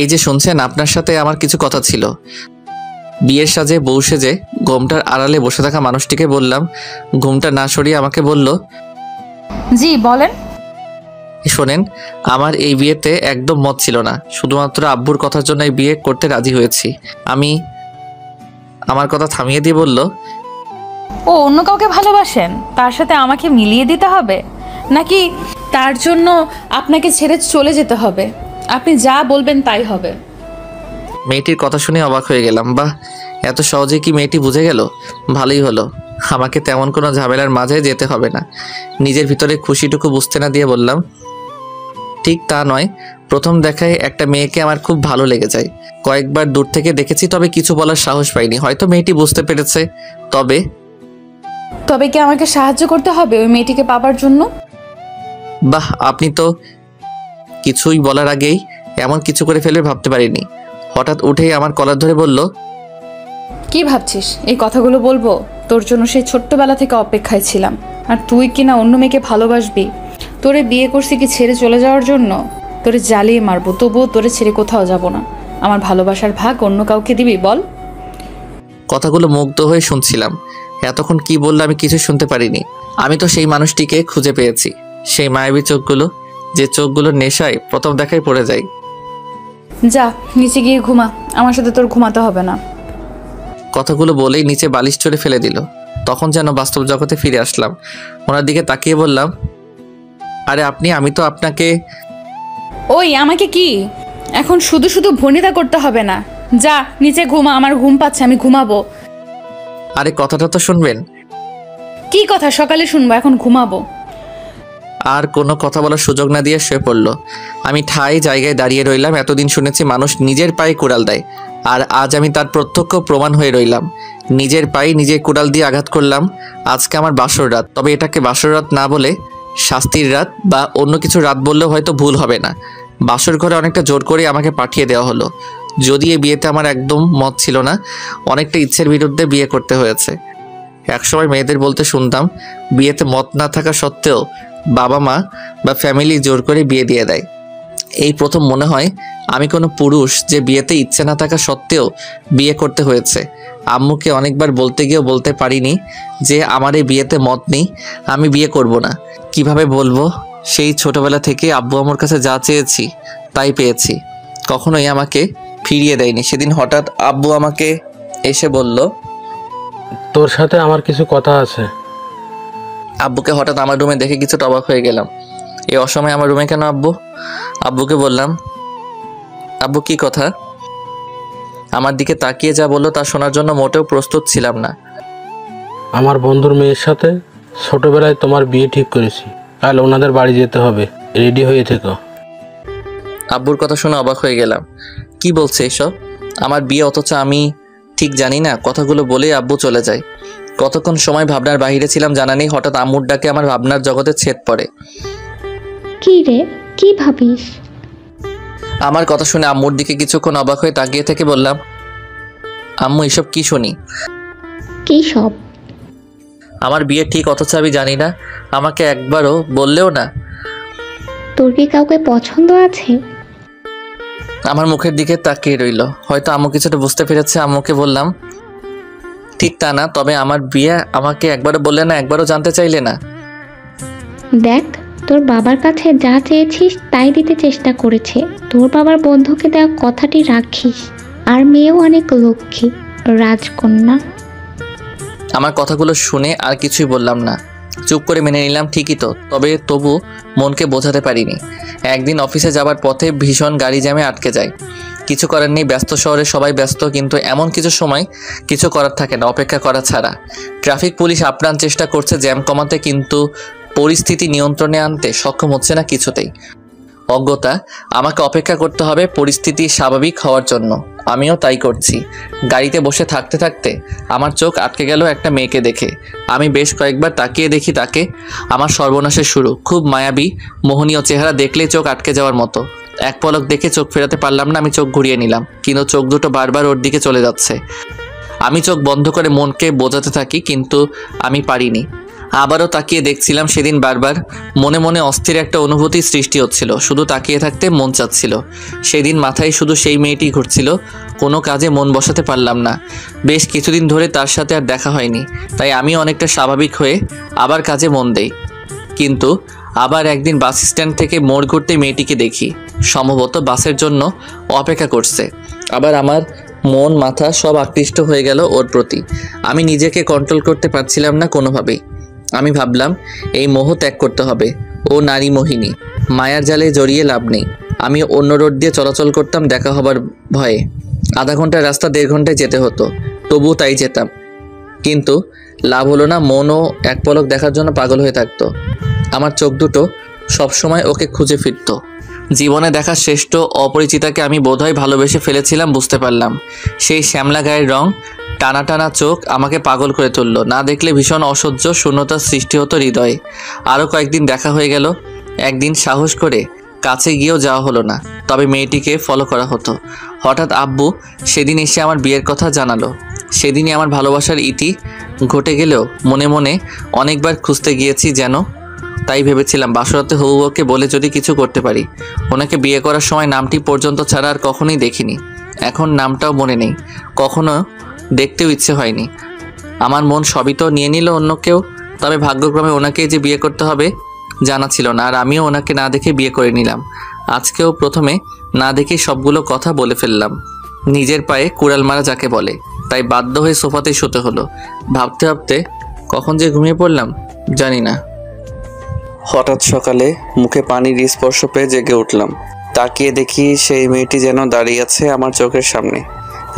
এই যে শুনছেন, আপনার সাথে আমার কিছু কথা ছিল। বিয়ের সাজে বউ সেজে ঘোমটার আড়ালে বসে থাকা মানুষটিকে বললাম। ঘোমটা না সরিয়ে আমাকে বলল, জি বলেন। শোনেন, আমার এই বিয়েতে একদম মত ছিল না, শুধুমাত্র আব্বুর কথার জন্য এই বিয়ে করতে রাজি হয়েছি। আমার কথা থামিয়ে দিয়ে বলল, ও অন্য কাউকে ভালোবাসেন, তার সাথে আমাকে মিলিয়ে দিতে হবে নাকি তার জন্য আপনাকে ছেড়ে চলে যেতে হবে? আপনি যা বলবেন তাই হবে। মেয়েটির কথা শুনে অবাক হয়ে গেলাম। বাহ, এত সহজে কি মেয়েটি বুঝে গেল? ভালোই হলো, আমাকে তেমন কোনো ঝামেলার মাঝে যেতে হবে না। নিজের ভিতরে খুশিটুকু বুঝতে না দিয়ে বললাম, ঠিক তা নয়, প্রথম দেখায় একটা মেয়েকে আমার খুব ভালো লেগে যায়। কয়েকবার দূর থেকে দেখেছি, তবে কিছু বলার সাহস পাইনি। হয়তো মেয়েটি বুঝতে পেরেছে। তবে কি আমাকে সাহায্য করতে হবে ওই মেয়েটিকে পাবার জন্য? বাহ, আপনি তো কিছুই বলার আগেই এমন কিছু করে ফেলবে ভাবতে পারিনি। হঠাৎ উঠেই আমার কলার ধরে বলল, কি ভাবছিস এই কথাগুলো বলবো? তোর জন্য সেই ছোট্টবেলা থেকে অপেক্ষায় ছিলাম, আর তুই কিনা অন্য মেয়েকে ভালোবাসবি? তোরে বিয়ে করছি কি ছেড়ে চলে যাওয়ার জন্য? তোরে জ্বালিয়ে মারবো, তবুও তোরে ছেড়ে কোথাও যাব না। আমার ভালোবাসার ভাগ অন্য কাউকে দিবি বল? কথাগুলো মুগ্ধ হয়ে শুনছিলাম। এতক্ষণ কি বললো আমি কিছু শুনতে পারিনি। আমি তো সেই মানুষটিকে খুঁজে পেয়েছি, সেই মায়াবী চোখগুলো, যে চোখগুলোর নেশায় প্রথম দেখায় পড়ে যায়। যা নিচে গিয়ে ঘুমা, আমার সাথে তোর ঘুমাতে হবে না। কথাগুলো বলেই নিচে বালিশ চড়ে ফেলে দিল। তখন যেন বাস্তব জগতে ফিরে আসলাম। ওনার দিকে তাকিয়ে বললাম, আরে আপনি, আমি তো আপনাকে। ওই আমাকে কি এখন শুধু শুধু ভনিতা করতে হবে না, যা নিচে ঘুমা, আমার ঘুম পাচ্ছে, আমি ঘুমাবো। আরে কথাটা তো শুনবেন। কি কথা সকালে শুনবো, এখন ঘুমাবো। আর কোনো কথা বলার সুযোগ না দিয়ে শুয়ে পড়ল। আমি ঠাই জায়গায় দাঁড়িয়ে রইলাম। এতদিন শুনেছি মানুষ নিজের পায়ে কুড়াল দেয়, আর আজ আমি তার প্রত্যক্ষ প্রমাণ হয়ে রইলাম। নিজের পায়ে নিজে কুড়াল দিয়ে আঘাত করলাম। আজকে আমার বাসর রাত, তবে এটাকে বাসর রাত না বলে শাস্তির রাত বা অন্য কিছু রাত বললেও হয়তো ভুল হবে না। বাসর ঘরে অনেকটা জোর করে আমাকে পাঠিয়ে দেওয়া হলো। যদি এই বিয়েতে আমার একদম মত ছিল না, অনেকটা ইচ্ছের বিরুদ্ধে বিয়ে করতে হয়েছে। একসময় মেয়েদের বলতে শুনতাম, বিয়েতে মত না থাকা সত্ত্বেও বাবা মা বা ফ্যামিলি জোর করে বিয়ে দিয়ে দেয়। এই প্রথম মনে হয় আমি কোনো পুরুষ যে বিয়েতে ইচ্ছে না থাকা সত্ত্বেও বিয়ে করতে হয়েছে। আম্মুকে অনেকবার বলতে গিয়েও বলতে পারিনি যে আমার এই বিয়েতে মত নেই, আমি বিয়ে করব না। কিভাবে বলবো? সেই ছোটবেলা থেকে আব্বু আমার কাছে যা চেয়েছি তাই পেয়েছি, কখনোই আমাকে ফিরিয়ে দেয়নি। সেদিন হঠাৎ আব্বু আমাকে এসে বলল, তোর সাথে আমার কিছু কথা আছে। আব্বুকে হঠাৎ আমার রুমে দেখে কিছুটা অবাক হয়ে গেলাম। এই অসময়ে আমার রুমে কেন আব্বু? আব্বুকে বললাম, আব্বু কি কথা? আমার দিকে তাকিয়ে যা বললো তা শোনার জন্য মোটেও প্রস্তুত ছিলাম না। আমার বন্ধুর মেয়ের সাথে ছোটবেলায় তোমার বিয়ে ঠিক করেছি, কাল ওনাদের বাড়ি যেতে হবে, রেডি হয়ে থেকো। আব্বুর কথা শুনে অবাক হয়ে গেলাম। কি বলছে এসব? আমার বিয়ে, অথচ আমি ঠিক জানি না। কথাগুলো বলেই আব্বু চলে যায়। কতক্ষণ সময় ভাবনার বাহিরে ছিলাম জানা নেই। হঠাৎ আম্মুর ডাকে আমার ভাবনার জগতে ছেদ পড়ে। কি রে, কি ভাবিস? আমার কথা শুনে আম্মুর দিকে কিছুক্ষণ অবাক হয়ে তাকিয়ে থেকে বললাম, আম্মু এসব কি শুনি? কি সব? আমার বিয়ে ঠিক, অথচ আমি জানি না। আমাকে একবারও বললেও না। তোর কি কাউকে পছন্দ আছে? আমার মুখের দিকে তাকিয়ে রইল। হয়তো আম্মু কিছুটা বুঝতে পেরেছে। আম্মুকে বললাম, ঠিক তা না, তবে আমার বিয়ে আমাকে একবারও বললে না, একবারও জানতে চাইলে না। দেখ, তোর বাবার কাছে যা চেয়েছিস তাই দিতে চেষ্টা করেছে। তোর বাবার বন্ধুকে দেওয়া কথাটি রাখিস। আর মেয়েও অনেক লক্ষ্মী, রাজকন্যা। আমার কথাগুলো শুনে আর কিছুই বললাম না, চুপ করে মেনে নিলাম। ঠিকই তো, তবু মনকে বোঝাতে পারিনি। একদিন অফিসে যাবার পথে ভীষণ গাড়ি জ্যামে আটকে যায়। কিছু করার নেই, ব্যস্ত শহরে সবাই ব্যস্ত, কিন্তু এমন কিছু সময় কিছু করার থাকে না অপেক্ষা করা ছাড়া। ট্রাফিক পুলিশ আপ্রাণ চেষ্টা করছে জ্যাম কমাতে, কিন্তু পরিস্থিতি নিয়ন্ত্রণে আনতে সক্ষম হচ্ছে না কিছুতেই। অজ্ঞতা, আমাকে অপেক্ষা করতে হবে পরিস্থিতি স্বাভাবিক হওয়ার জন্য। আমিও তাই করছি। গাড়িতে বসে থাকতে থাকতে আমার চোখ আটকে গেল একটা মেয়েকে দেখে। আমি বেশ কয়েকবার তাকিয়ে দেখি তাকে। আমার সর্বনাশের শুরু। খুব মায়াবী মোহনীয় চেহারা, দেখলেই চোখ আটকে যাওয়ার মতো। এক পলক দেখে চোখ ফেরাতে পারলাম না। আমি চোখ ঘুরিয়ে নিলাম, কিন্তু চোখ দুটো বারবার ওর দিকে চলে যাচ্ছে। আমি চোখ বন্ধ করে মনকে বোঝাতে থাকি, কিন্তু আমি পারিনি। আবারও তাকিয়ে দেখছিলাম সেদিন বারবার মনে মনে অস্থির একটা অনুভূতি সৃষ্টি হচ্ছিল, শুধু তাকিয়ে থাকতে মন চাচ্ছিল। সেদিন মাথায় শুধু সেই মেয়েটি ঘুরছিল, কোনো কাজে মন বসাতে পারলাম না। বেশ কিছুদিন ধরে তার সাথে আর দেখা হয়নি, তাই আমি অনেকটা স্বাভাবিক হয়ে আবার কাজে মন দেই। কিন্তু আবার একদিন বাস স্ট্যান্ড থেকে মোড় ঘুরতে মেয়েটিকে দেখি, সম্ভবত বাসের জন্য অপেক্ষা করছে। আবার আমার মন মাথা সব আকৃষ্ট হয়ে গেল ওর প্রতি। আমি নিজেকে কন্ট্রোল করতে পারছিলাম না কোনোভাবেই। আমি ভাবলাম এই মোহ ত্যাগ করতে হবে। ও নারী মোহিনী, মায়ার জালে জড়িয়ে লাভ নেই। আমি অন্য রোড দিয়ে চলাচল করতাম দেখা হবার ভয়ে। আধা ঘন্টার রাস্তা 1.5 ঘন্টায় যেতে হতো, তবুও তাই যেতাম। কিন্তু লাভ হলো না, মনও এক পলক দেখার জন্য পাগল হয়ে থাকতো। আমার চোখ দুটো সবসময় ওকে খুঁজে ফিরত। জীবনে দেখা শ্রেষ্ঠ অপরিচিতাকে আমি বোধহয় ভালোবেসে ফেলেছিলাম, বুঝতে পারলাম। সেই শ্যামলা গায়ের রং, টানা টানা চোখ আমাকে পাগল করে তুলল। না দেখলে ভীষণ অসহ্য শূন্যতার সৃষ্টি হতো হৃদয়ে। আরও কয়েকদিন দেখা হয়ে গেল। একদিন সাহস করে কাছে গিয়েও যাওয়া হলো না, তবে মেয়েটিকে ফলো করা হতো। হঠাৎ আব্বু সেদিন এসে আমার বিয়ের কথা জানালো। সেদিনই আমার ভালোবাসার ইতি ঘটে গেলেও মনে মনে অনেকবার খুঁজতে গিয়েছি যেন। তাই ভেবেছিলাম বাসরাতে হবু বউকে বলে যদি কিছু করতে পারি। ওনাকে বিয়ে করার সময় নামটি পর্যন্ত ছাড়া আর কখনোই দেখিনি। এখন নামটাও মনে নেই, কখনো দেখতেও ইচ্ছে হয়নি। আমার মন সবই তো নিয়ে নিল অন্য কেউ। তবে ভাগ্যক্রমে ওনাকেই যে বিয়ে করতে হবে জানা ছিল না, আর আমিও ওনাকে না দেখে বিয়ে করে নিলাম। আজকেও প্রথমে না দেখে সবগুলো কথা বলে ফেললাম। নিজের পায়ে কুড়াল মারা যাকে বলে, তাই বাধ্য হয়ে সোফাতেই শুতে হলো। ভাবতে ভাবতে কখন যে ঘুমিয়ে পড়লাম জানি না। হঠাৎ সকালে মুখে পানির স্পর্শ পেয়ে জেগে উঠলাম। তাকিয়ে দেখি সেই মেয়েটি যেন দাঁড়িয়ে আছে আমার চোখের সামনে।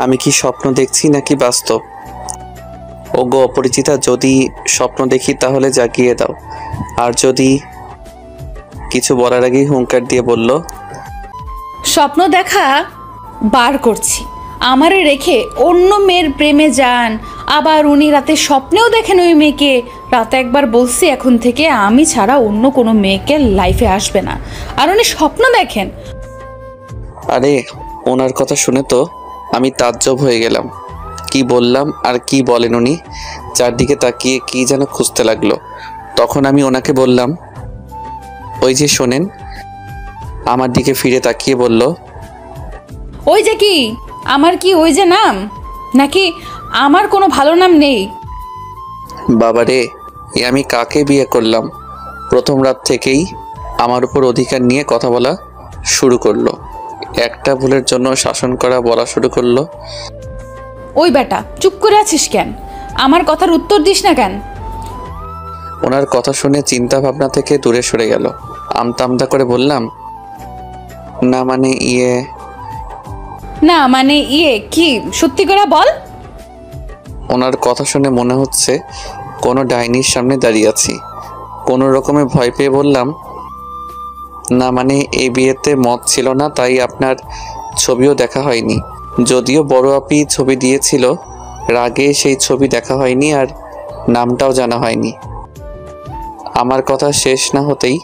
আমি কি স্বপ্ন দেখছি নাকি বাস্তব? ওগো অপরিচিতা, যদি স্বপ্ন দেখি তাহলে জাগিয়ে দাও। আর যদি কিছু বলার আগেই হুঙ্কার দিয়ে বলল, স্বপ্ন দেখা বার করছি। আমারে রেখে অন্য মেয়ের প্রেমে যান। আবার উনি রাতে স্বপ্নেও দেখেন ওই মেয়েকে। রাতে একবার বলছি এখন থেকে আমি ছাড়া অন্য কোনো মেয়েকে লাইফে আসবে না, আর উনি স্বপ্ন দেখেন। আরে ওনার কথা শুনে তো আমি তাজ্জব হয়ে গেলাম। কি বললাম আর কি বলেন উনি? চারদিকে তাকিয়ে কি যেন খুঁজতে লাগলো। তখন আমি ওনাকে বললাম, ওই যে শোনেন। আমার দিকে ফিরে তাকিয়ে বলল, ওই যে কি? আমার কি ওই যে নাম, নাকি আমার কোনো ভালো নাম নেই? বাবারে, এ আমি কাকে বিয়ে করলাম? প্রথম রাত থেকেই আমার উপর অধিকার নিয়ে কথা বলা শুরু করলো। একটা ভুলের জন্য শাসন করা বলা শুরু করলো। ওই বেটা, চুপ করে আছিস কেন? আমার কথার উত্তর দিস না কেন? ওনার কথা শুনে চিন্তা ভাবনা থেকে দূরে সরে গেল। আমতা আমতা করে বললাম, না মানে না মানে কি? সত্যি করে বল। ওনার কথা শুনে মনে হচ্ছে কোনো ডাইনির সামনে দাঁড়িয়ে আছি। কোনো রকমে ভয় পেয়ে বললাম, না মানে এই বিয়েতে মত ছিল না, তাই আপনার ছবিও দেখা হয়নি। যদিও বড় আপি ছবি দিয়েছিল, রাগে সেই ছবি দেখা হয়নি আর নামটাও জানা হয়নি। আমার কথা শেষ না হতেই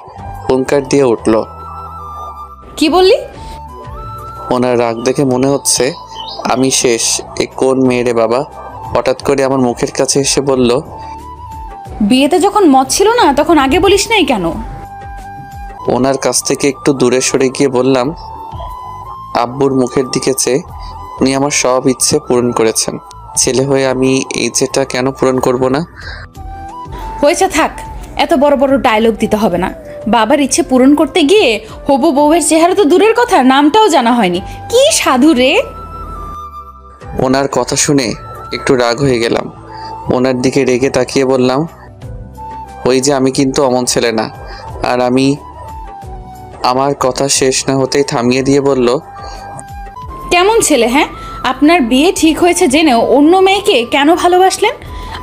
হুঙ্কার দিয়ে উঠল। কি বললি? ওনার রাগ দেখে মনে হচ্ছে আমি শেষ। এ কোন মেয়ে বাবা? হঠাৎ করে আমার মুখের কাছে এসে বলল, বিয়েতে যখন মত ছিল না তখন আগে বলিস নাই কেন? ওনার কাছ থেকে একটু দূরে সরে গিয়ে বললাম, আব্বুর মুখের দিকে চেয়ে উনি আমার সব ইচ্ছে পূরণ করেছেন। ছেলে হয়ে আমি এই ইচ্ছেটা কেন পূরণ করব না? হয়েছে, থাক। এত বড় বড় ডায়লগ দিতে হবে না। বাবার ইচ্ছে পূরণ করতে গিয়ে হবু বউয়ের চেহারা তো দূরের কথা, নামটাও জানা হয়নি। কি সাধু রে! ওনার কথা শুনে একটু রাগ হয়ে গেলাম। ওনার দিকে রেগে তাকিয়ে বললাম, ওই যে আমি কিন্তু অমন ছেলে না। আর আমি আমার কথা শেষ না হতেই থামিয়ে দিয়ে বলল, কেমন ছেলে? হ্যাঁ, আপনার বিয়ে ঠিক হয়েছে জেনেও অন্য মেয়েকে কেন ভালোবাসলেন?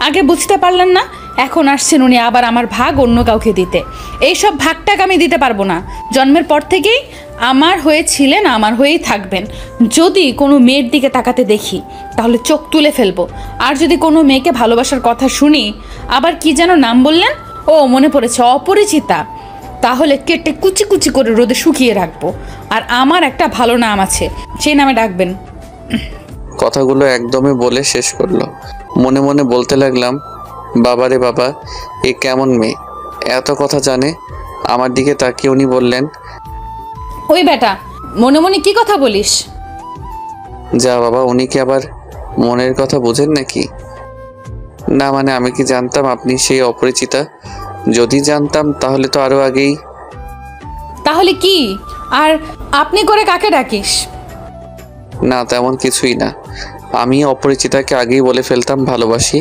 আগে বুঝতে পারলেন না? এখন আসছেন উনি আবার আমার ভাগ অন্য কাউকে দিতে। এইসব ভাগটাক আমি দিতে পারবো না। জন্মের পর থেকেই আমার হয়েছিলেন, আমার হয়েই থাকবেন। যদি কোনো মেয়ের দিকে তাকাতে দেখি তাহলে চোখ তুলে ফেলবো। আর যদি কোনো মেয়েকে ভালোবাসার কথা শুনি, আবার কি যেন নাম বললেন? ও মনে পড়েছে, অপরিচিতা। তাহলে কেটে কুচি কুচি করে রোদে শুকিয়ে রাখবো। আর আমার একটা ভালো নাম আছে, সেই নামে ডাকবেন। কথাগুলো একদমই বলে শেষ করলো। মনে মনে বলতে লাগলাম, বাবারে বাবা, এ কেমন মেয়ে, এত কথা জানে। আমার দিকে তাকিয়ে উনি বললেন, ওই বেটা, মনে মনে কি কথা বলিস? যা বাবা, উনি কি আবার মনের কথা বোঝেন নাকি? না মানে আমি কি জানতাম আপনি সেই অপরিচিতা? যদি জানতাম তাহলে তো আরো আগেই। তাহলে কি? আর আপনি করে কাকে ডাকিস? না তেমন কিছুই না, আমি অপরিচিতাকে আগেই বলে ফেলতাম ভালোবাসি,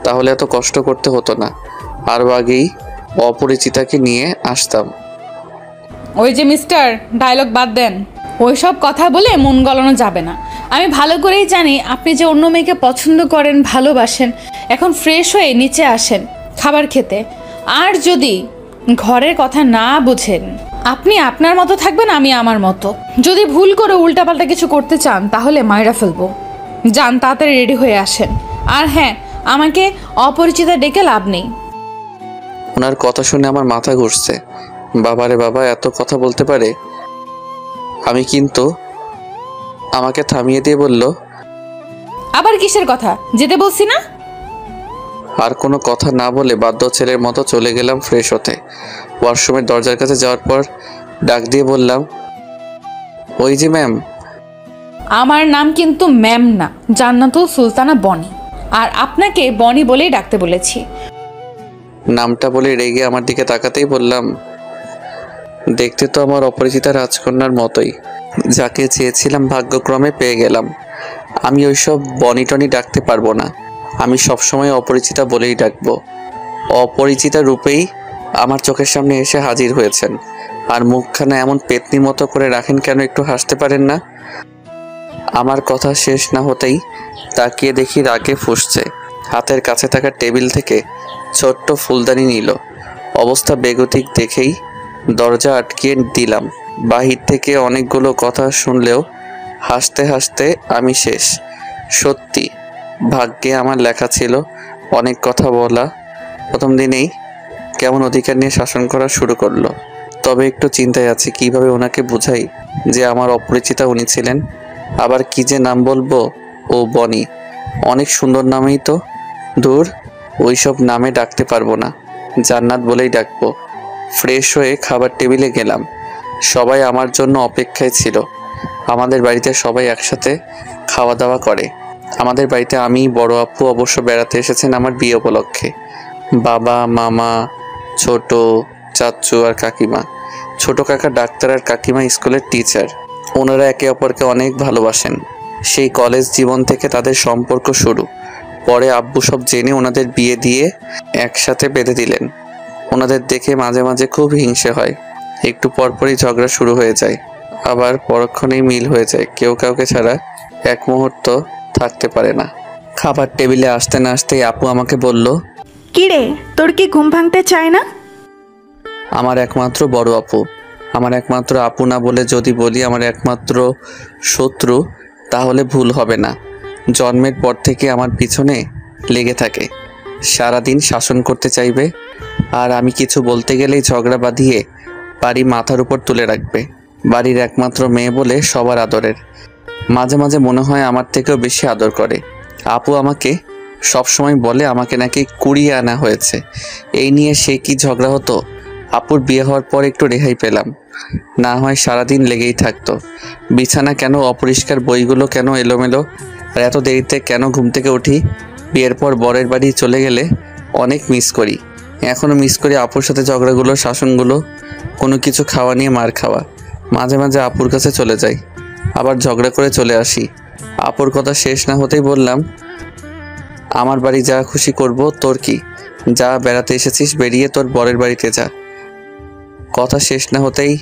তাহলে এত কষ্ট করতে হতো না। আরও আগেই অপরিচিতাকে নিয়ে আসতাম। ওই যে মিস্টার, ডায়লগ বাদ দেন। ওইসব কথা বলে মন গলানো যাবে না। আমি ভালো করেই জানি আপনি যে অন্য মেয়েকে পছন্দ করেন, ভালোবাসেন। এখন ফ্রেশ হয়ে নিচে আসেন খাবার খেতে। আর যদি ঘরের কথা না বুঝেন, আপনি আপনার মতো থাকবেন, আমি আমার মতো। যদি ভুল করে উল্টাপাল্টা কিছু করতে চান তাহলে মাইরা ফেলবো। যান, তাড়াতাড়ি রেডি হয়ে আসেন। আর হ্যাঁ, আমাকে অপরিচিতা ডেকে লাভ নেই। ওনার কথা শুনে আমার মাথা ঘুরছে। বাবারে বাবা, এত কথা বলতে পারে। আমি কিন্তু আমাকে থামিয়ে দিয়ে বলল, আবার কিসের কথা? যেতে বলছি না? আর কোনো কথা না বলে বাধ্য ছেলের মতো চলে গেলাম ফ্রেশ হতে। ওয়াশরুমের দরজার কাছে যাওয়ার পর ডাক দিয়ে বললাম, ওই যে ম্যাম। আমার নাম কিন্তু ম্যাম না, জান্নাতুল সুলতানা বনি। আর আপনাকে বনি বলেই ডাকতে বলেছি। নামটা বলে রেগে আমার দিকে তাকাতেই বললাম, দেখতে তো আমার অপরিচিতা রাজকন্যার মতোই, যাকে চেয়েছিলাম ভাগ্যক্রমে পেয়ে গেলাম। আমি ওইসব বনি টনি ডাকতে পারবো না, আমি সবসময় অপরিচিতা বলেই ডাকবো। অপরিচিতা রূপেই আমার চোখের সামনে এসে হাজির হয়েছেন। আর মুখখানা এমন পেতনি মতো করে রাখেন কেন, একটু হাসতে পারেন না? আমার কথা শেষ না হতেই তাকিয়ে দেখি রাগে ফুঁসছে। হাতের কাছে থাকা টেবিল থেকে ছোট্ট ফুলদানি নিল। অবস্থা বেগতিক দেখেই দরজা আটকিয়ে দিলাম। বাহির থেকে অনেকগুলো কথা শুনলেও হাসতে হাসতে আমি শেষ। সত্যি ভাগ্যে আমার লেখা ছিল অনেক কথা বলা। প্রথম দিনেই কেমন অধিকার নিয়ে শাসন করা শুরু করলো। তবে একটু চিন্তায় আছি কিভাবে ওনাকে বুঝাই যে আমার অপরিচিতা উনি ছিলেন। আবার কি যে নাম বলবো? ও বনি, অনেক সুন্দর নামেই তো। দূর, ওইসব নামে ডাকতে পারবো না, জান্নাত বলেই ডাকবো। ফ্রেশ হয়ে খাবার টেবিলে গেলাম। সবাই আমার জন্য অপেক্ষায় ছিল। আমাদের বাড়িতে সবাই একসাথে খাওয়া দাওয়া করে। আমাদের বাড়িতে আমি, বড় আপু অবশ্য বেড়াতে এসেছেন আমার বিয়ে উপলক্ষে। বাবা, মামা, ছোট চাচু আর কাকিমা। ছোট কাকা ডাক্তার আর কাকিমা স্কুলের টিচার। ওনারা একে অপরকে অনেক ভালোবাসেন। সেই কলেজ জীবন থেকে তাদের সম্পর্ক শুরু। পরে আব্বু সব জেনে ওনাদের বিয়ে দিয়ে একসাথে বেঁধে দিলেন। ওনাদের দেখে মাঝে মাঝে খুব হিংসে হয়। একটু পরপরই ঝগড়া শুরু হয়ে যায়, আবার পরক্ষণেই মিল হয়ে যায়। কেউ কাউকে ছাড়া এক মুহূর্ত থাকতে পারে না। খাবার টেবিলে আসতে না আসতেই আপু আমাকে বলল, কি রে, তোর কি ঘুম ভাঙতে চায় না? আমার একমাত্র বড় আপু, আমার একমাত্র আপু না বলে যদি বলি আমার একমাত্র শত্রু তাহলে ভুল হবে না। জন্মের পর থেকে আমার পিছনে লেগে থাকে, সারাদিন শাসন করতে চাইবে। আর আমি কিছু বলতে গেলেই ঝগড়া বাঁধিয়ে বাড়ি মাথার উপর তুলে রাখবে। বাড়ির একমাত্র মেয়ে বলে সবার আদরের। মাঝে মাঝে মনে হয় আমার থেকেও বেশি আদর করে। আপু আমাকে সবসময় বলে আমাকে নাকি কুড়িয়ে আনা হয়েছে। এই নিয়ে সে কি ঝগড়া হতো। আপুর বিয়ে হওয়ার পর একটু রেহাই পেলাম, না হয় সারাদিন লেগেই থাকতো। বিছানা কেন অপরিষ্কার, বইগুলো কেন এলোমেলো, আর এত দেরিতে কেন ঘুম থেকে উঠি। বিয়ের পর বরের বাড়ি চলে গেলে অনেক মিস করি, এখনও মিস করি আপুর সাথে ঝগড়াগুলো, শাসনগুলো, কোনো কিছু খাওয়া নিয়ে মার খাওয়া। মাঝে মাঝে আপুর কাছে চলে যাই, আবার ঝগড়া করে চলে আসি। আপুর কথা শেষ না হতেই বললাম, আমার বাড়ি যা খুশি করব, তোর কি? যা, বেড়াতে এসেছিস, বেরিয়ে তোর বরের বাড়িতে যা। কথা শেষ না হতেই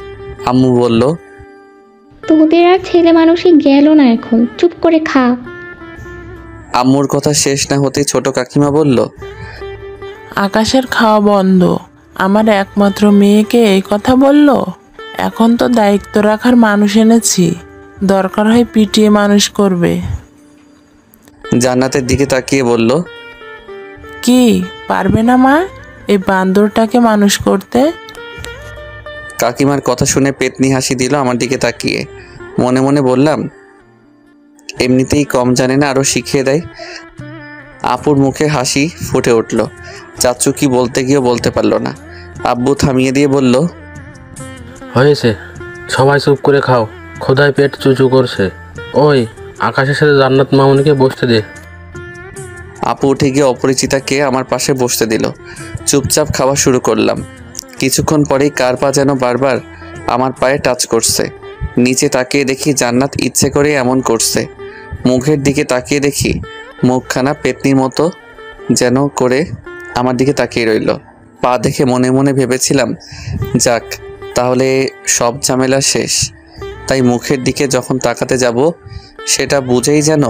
আম্মু বলল, তোদের আর ছেলে মানুষই গেল না, এখন চুপ করে খা। আম্মুর কথা শেষ না হতেই ছোট কাকিমা বলল, আকাশের খাওয়া বন্ধ, আমার একমাত্র মেয়েকে এই কথা বলল। এখন তো দায়িত্ব রাখার মানুষ এনেছি, দরকার হয় পিটিয়ে মানুষ করবে। জান্নাতের দিকে তাকিয়ে বলল, কি পারবে না মা এই বান্দরটাকে মানুষ করতে? কাকিমার কথা শুনে পেতনি হাসি দিল আমার দিকে তাকিয়ে। মনে মনে বললাম, এমনিতেই কম জানে না, আরও শিখিয়ে দেয়। আপুর মুখে হাসি ফুটে উঠল। চাচু কি বলতে গিয়েও বলতে পারলো না। আব্বু থামিয়ে দিয়ে বলল, হয়েছে, সবাই চুপ করে খাও, খোদায় পেট চুচু করছে। ওই আকাশের সাথে জান্নাত মামুনিকে বসতে দে। আপু উঠে গিয়ে অপরিচিতাকে আমার পাশে বসতে দিল। চুপচাপ খাওয়া শুরু করলাম। কিছুক্ষণ পরেই কার পা যেন বারবার আমার পায়ে টাচ করছে। নিচে তাকিয়ে দেখি জান্নাত ইচ্ছে করে এমন করছে। মুখের দিকে তাকিয়ে দেখি মুখখানা পেতনির মতো যেন করে আমার দিকে তাকিয়ে রইল। পা দেখে মনে মনে ভেবেছিলাম, যাক তাহলে সব ঝামেলা শেষ। তাই মুখের দিকে যখন তাকাতে যাব সেটা বুঝেই যেন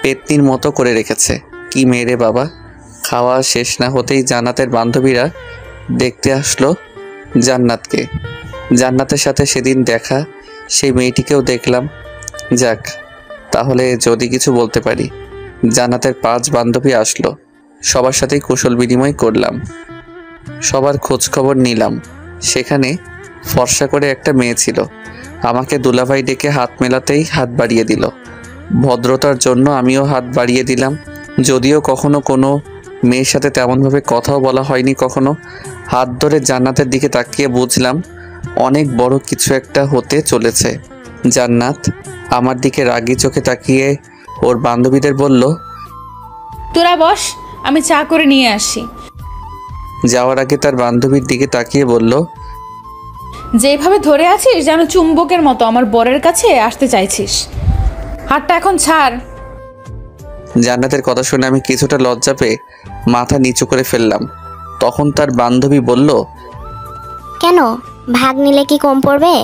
পেতনির মতো করে রেখেছে। কি মেরে বাবা! খাওয়া শেষ না হতেই জান্নাতের বান্ধবীরা দেখতে আসলো জান্নাতকে। জান্নাতের সাথে সেদিন দেখা সেই মেয়েটিকেও দেখলাম। যাক তাহলে যদি কিছু বলতে পারি। জান্নাতের 5 বান্ধবী আসলো। সবার সাথেই কুশল বিনিময় করলাম, সবার খোঁজ খবর নিলাম। সেখানে ফর্সা করে একটা মেয়ে ছিল। আমাকে দুলাভাই ডেকে হাত মেলাতেই হাত বাড়িয়ে দিল। ভদ্রতার জন্য আমিও হাত বাড়িয়ে দিলাম। যদিও কখনো কোনো মেয়ের সাথে তেমনভাবে কথাও বলা হয়নি কখনো। হাত ধরে জান্নাতের দিকে তাকিয়ে বুঝলাম অনেক বড় কিছু একটা হতে চলেছে। জান্নাত আমার দিকে রাগী চোখে তাকিয়ে ওর বান্ধবীদের বলল, তোরা বস, আমি চা করে নিয়ে আসি। যাওয়ার আগে তার বান্ধবীর দিকে তাকিয়ে বলল, যেভাবে ধরে আছিস যেন চুম্বকের মতো আমার বরের কাছে আসতে চাইছিস। হাতটা এখন ছাড়। জান্নাতের কথা শুনে আমি কিছুটা লজ্জা পেয়ে মাথা নিচু করে ফেললাম। তখন তার বান্ধবী বলল, কেন, ভাগ নিলে কি কম পড়বে?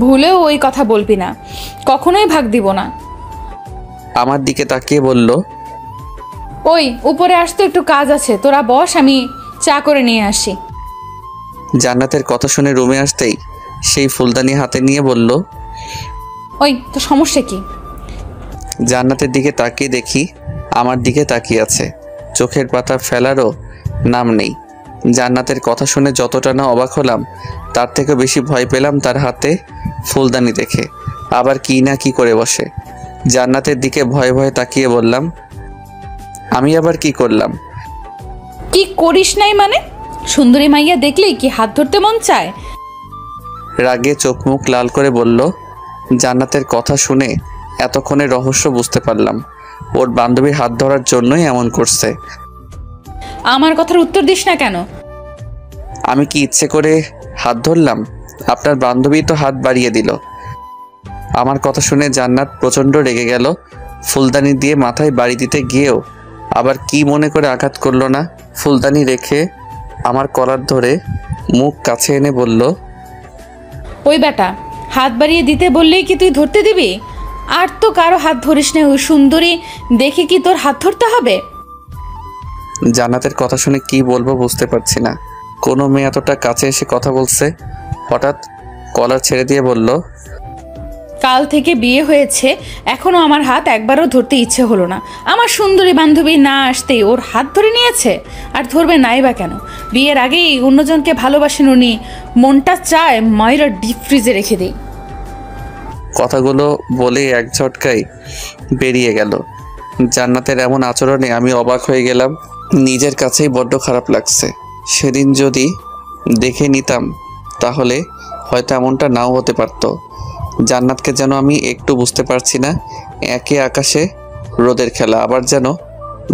ভুলেও ওই কথা বলবি না, কখনোই ভাগ দিব না। আমার দিকে তাকিয়ে বলল, ওই উপরে আসতে একটু কাজ আছে, তোরা বস, আমি চা করে নিয়ে আসি। জান্নাতের কথা শুনে রুমে আসতেই সেই ফুলদানি হাতে নিয়ে বলল, ওই তো সমস্যা কি? জান্নাতের দিকে তাকিয়ে দেখি আমার দিকে তাকিয়ে আছে। চোখের পাতা ফেলারও নাম নেই। জান্নাতের কথা শুনে যতটা না অবাক হলাম তার থেকে বেশি ভয় পেলাম তার হাতে ফুলদানি দেখে। আবার কি না কি করে বসে। জান্নাতের দিকে ভয়ে ভয়ে তাকিয়ে বললাম, আমি আবার কি করলাম? কি করিস নাই মানে? সুন্দরী মাইয়া দেখলেই কি হাত ধরতে মন চায়? রাগে চোখ মুখ লাল করে বলল। জান্নাতের কথা শুনে এতক্ষণে রহস্য বুঝতে পারলাম। ওর বান্ধবীর হাত ধরার জন্যই এমন করছে। আমার কথার উত্তর দিস না কেন? আমি কি ইচ্ছে করে হাত ধরলাম? আপনার বান্ধবী তো হাত বাড়িয়ে দিল। আমার কথা শুনে জান্নাত প্রচণ্ড রেগে গেল। ফুলদানি দিয়ে মাথায় বাড়ি দিতে গিয়েও আবার কি মনে করে আঘাত করলো না। ফুলদানি রেখে আমার কলার ধরে মুখ কাছে এনে বলল, ওই বেটা, হাত বাড়িয়ে দিতে বললেই কি তুই ধরতে দিবি? আর তো কারো হাত ধরিস না, ওই সুন্দরী দেখে কি তোর হাত ধরতে হবে? জান্নাতের কথা শুনে কি বলবো বুঝতে পারছি না। কোনো মেয়ে এতটা কাছে এসে কথা বলছে। হঠাৎ কলার ছেড়ে দিয়ে বলল, কাল থেকে বিয়ে হয়েছে, এখনো আমার হাত একবারও ধরতে ইচ্ছে হলো না। আমার সুন্দরী বান্ধবী না আসতেই ওর হাত ধরে নিয়েছে। আর ধরবে নাই বা কেন? বিয়ের আগেই অন্যজনকে ভালোবাসেন উনি। মনটা চায় ময়রা ডিপ ফ্রিজে রেখে দিই। কথাগুলো বলে এক ঝটকায় বেরিয়ে গেল। জান্নাতের এমন আচরণে আমি অবাক হয়ে গেলাম। নিজের কাছেই বড্ড খারাপ লাগছে। সেদিন যদি দেখে নিতাম তাহলে হয়তো এমনটা নাও হতে পারত। জান্নাতকে যেন আমি একটু বুঝতে পারছি না। একে আকাশে রোদের খেলা, আবার যেন